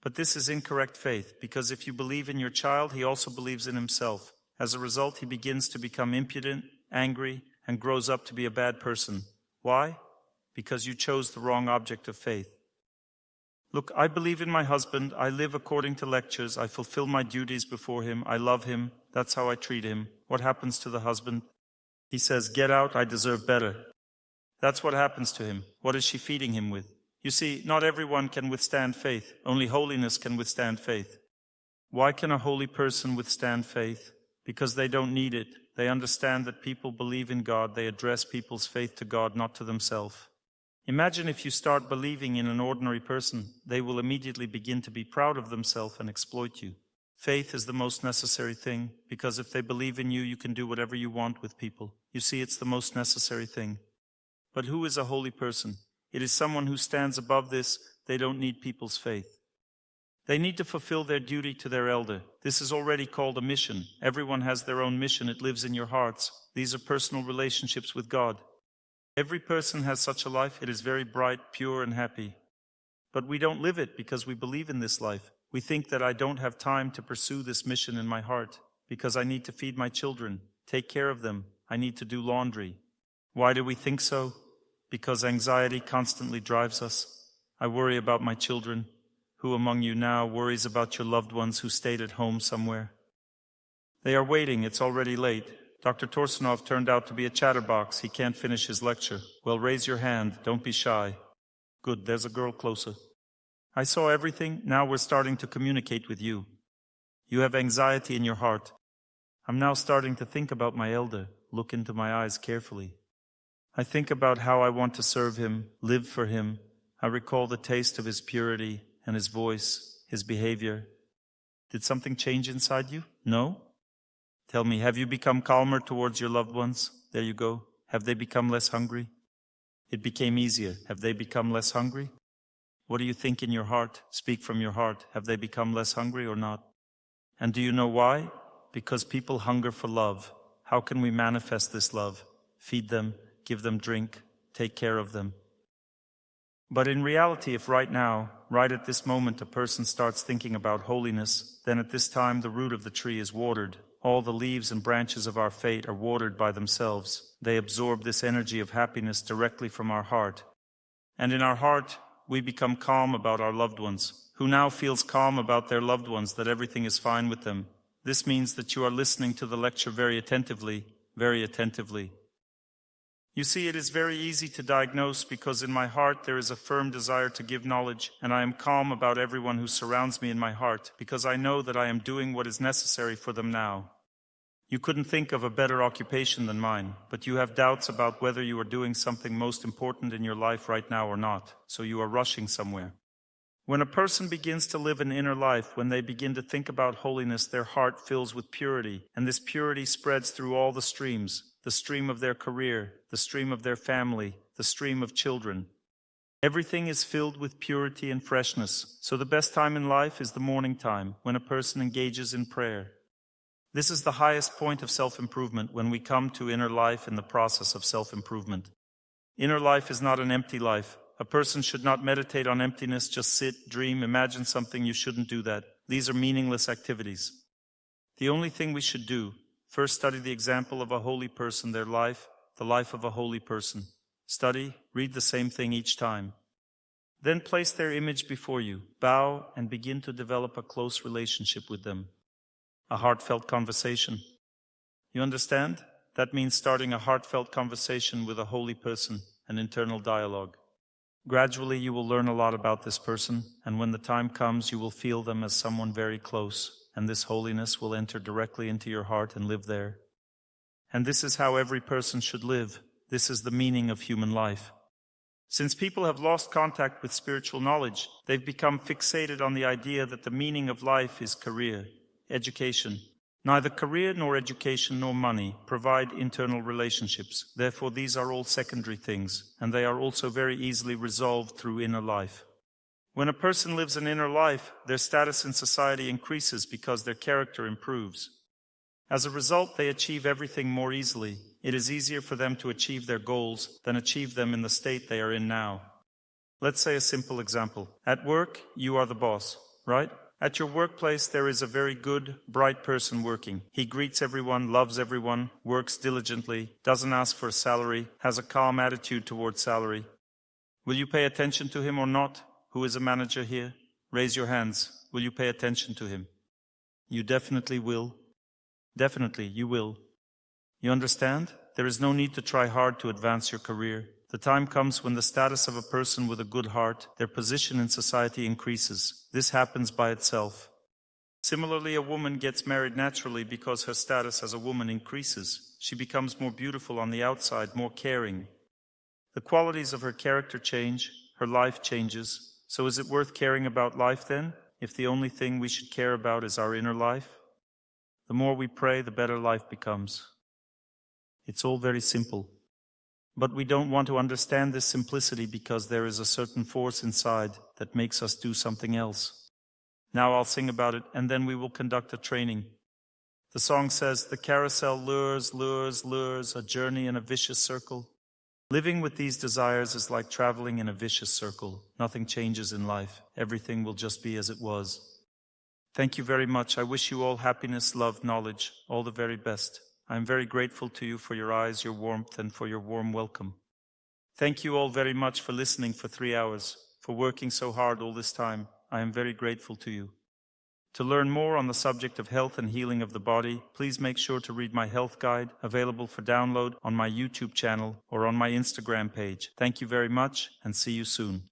But this is incorrect faith, because if you believe in your child, he also believes in himself. As a result, he begins to become impudent, angry, and grows up to be a bad person. Why? Because you chose the wrong object of faith. Look, I believe in my husband, I live according to lectures, I fulfill my duties before him, I love him, that's how I treat him. What happens to the husband? He says, get out, I deserve better. That's what happens to him. What is she feeding him with? You see, not everyone can withstand faith. Only holiness can withstand faith. Why can a holy person withstand faith? Because they don't need it. They understand that people believe in God. They address people's faith to God, not to themselves. Imagine if you start believing in an ordinary person, they will immediately begin to be proud of themselves and exploit you. Faith is the most necessary thing, because if they believe in you, you can do whatever you want with people. You see, it's the most necessary thing. But who is a holy person? It is someone who stands above this. They don't need people's faith. They need to fulfill their duty to their elder. This is already called a mission. Everyone has their own mission. It lives in your hearts. These are personal relationships with God. Every person has such a life. It is very bright, pure, and happy. But we don't live it because we believe in this life. We think that I don't have time to pursue this mission in my heart because I need to feed my children, take care of them. I need to do laundry. Why do we think so? Because anxiety constantly drives us. I worry about my children. Who among you now worries about your loved ones who stayed at home somewhere? They are waiting. It's already late. Dr. Torsunov turned out to be a chatterbox. He can't finish his lecture. Well, raise your hand. Don't be shy. Good, there's a girl closer. I saw everything. Now we're starting to communicate with you. You have anxiety in your heart. I'm now starting to think about my elder. Look into my eyes carefully. I think about how I want to serve him, live for him. I recall the taste of his purity and his voice, his behavior. Did something change inside you? No? Tell me, have you become calmer towards your loved ones? There you go. Have they become less hungry? It became easier. Have they become less hungry? What do you think in your heart? Speak from your heart. Have they become less hungry or not? And do you know why? Because people hunger for love. How can we manifest this love? Feed them, give them drink, take care of them. But in reality, if right now, right at this moment, a person starts thinking about holiness, then at this time the root of the tree is watered. All the leaves and branches of our fate are watered by themselves. They absorb this energy of happiness directly from our heart. And in our heart, we become calm about our loved ones. Who now feels calm about their loved ones, that everything is fine with them? This means that you are listening to the lecture very attentively, very attentively. You see, it is very easy to diagnose because in my heart there is a firm desire to give knowledge, and I am calm about everyone who surrounds me in my heart because I know that I am doing what is necessary for them now. You couldn't think of a better occupation than mine, but you have doubts about whether you are doing something most important in your life right now or not, so you are rushing somewhere. When a person begins to live an inner life, when they begin to think about holiness, their heart fills with purity, and this purity spreads through all the streams, the stream of their career, the stream of their family, the stream of children. Everything is filled with purity and freshness, so the best time in life is the morning time, when a person engages in prayer. This is the highest point of self-improvement when we come to inner life in the process of self-improvement. Inner life is not an empty life. A person should not meditate on emptiness, just sit, dream, imagine something. You shouldn't do that. These are meaningless activities. The only thing we should do, first study the example of a holy person, their life, the life of a holy person. Study, read the same thing each time. Then place their image before you, bow, and begin to develop a close relationship with them. A heartfelt conversation. You understand? That means starting a heartfelt conversation with a holy person, an internal dialogue. Gradually you will learn a lot about this person, and when the time comes you will feel them as someone very close, and this holiness will enter directly into your heart and live there. And this is how every person should live. This is the meaning of human life. Since people have lost contact with spiritual knowledge, they've become fixated on the idea that the meaning of life is career, education. Neither career nor education nor money provide internal relationships. Therefore, these are all secondary things, and they are also very easily resolved through inner life. When a person lives an inner life, their status in society increases because their character improves. As a result, they achieve everything more easily. It is easier for them to achieve their goals than achieve them in the state they are in now. Let's say a simple example. At work, you are the boss, right? At your workplace, there is a very good, bright person working. He greets everyone, loves everyone, works diligently, doesn't ask for a salary, has a calm attitude toward salary. Will you pay attention to him or not? Who is a manager here? Raise your hands. Will you pay attention to him? You definitely will. Definitely, you will. You understand? There is no need to try hard to advance your career. The time comes when the status of a person with a good heart, their position in society increases. This happens by itself. Similarly, a woman gets married naturally because her status as a woman increases. She becomes more beautiful on the outside, more caring. The qualities of her character change, her life changes. So is it worth caring about life then, if the only thing we should care about is our inner life? The more we pray, the better life becomes. It's all very simple. But we don't want to understand this simplicity because there is a certain force inside that makes us do something else. Now I'll sing about it, and then we will conduct a training. The song says, the carousel lures, lures, lures, a journey in a vicious circle. Living with these desires is like traveling in a vicious circle. Nothing changes in life. Everything will just be as it was. Thank you very much. I wish you all happiness, love, knowledge, all the very best. I am very grateful to you for your eyes, your warmth, and for your warm welcome. Thank you all very much for listening for 3 hours, for working so hard all this time. I am very grateful to you. To learn more on the subject of health and healing of the body, please make sure to read my health guide, available for download on my YouTube channel or on my Instagram page. Thank you very much, and see you soon.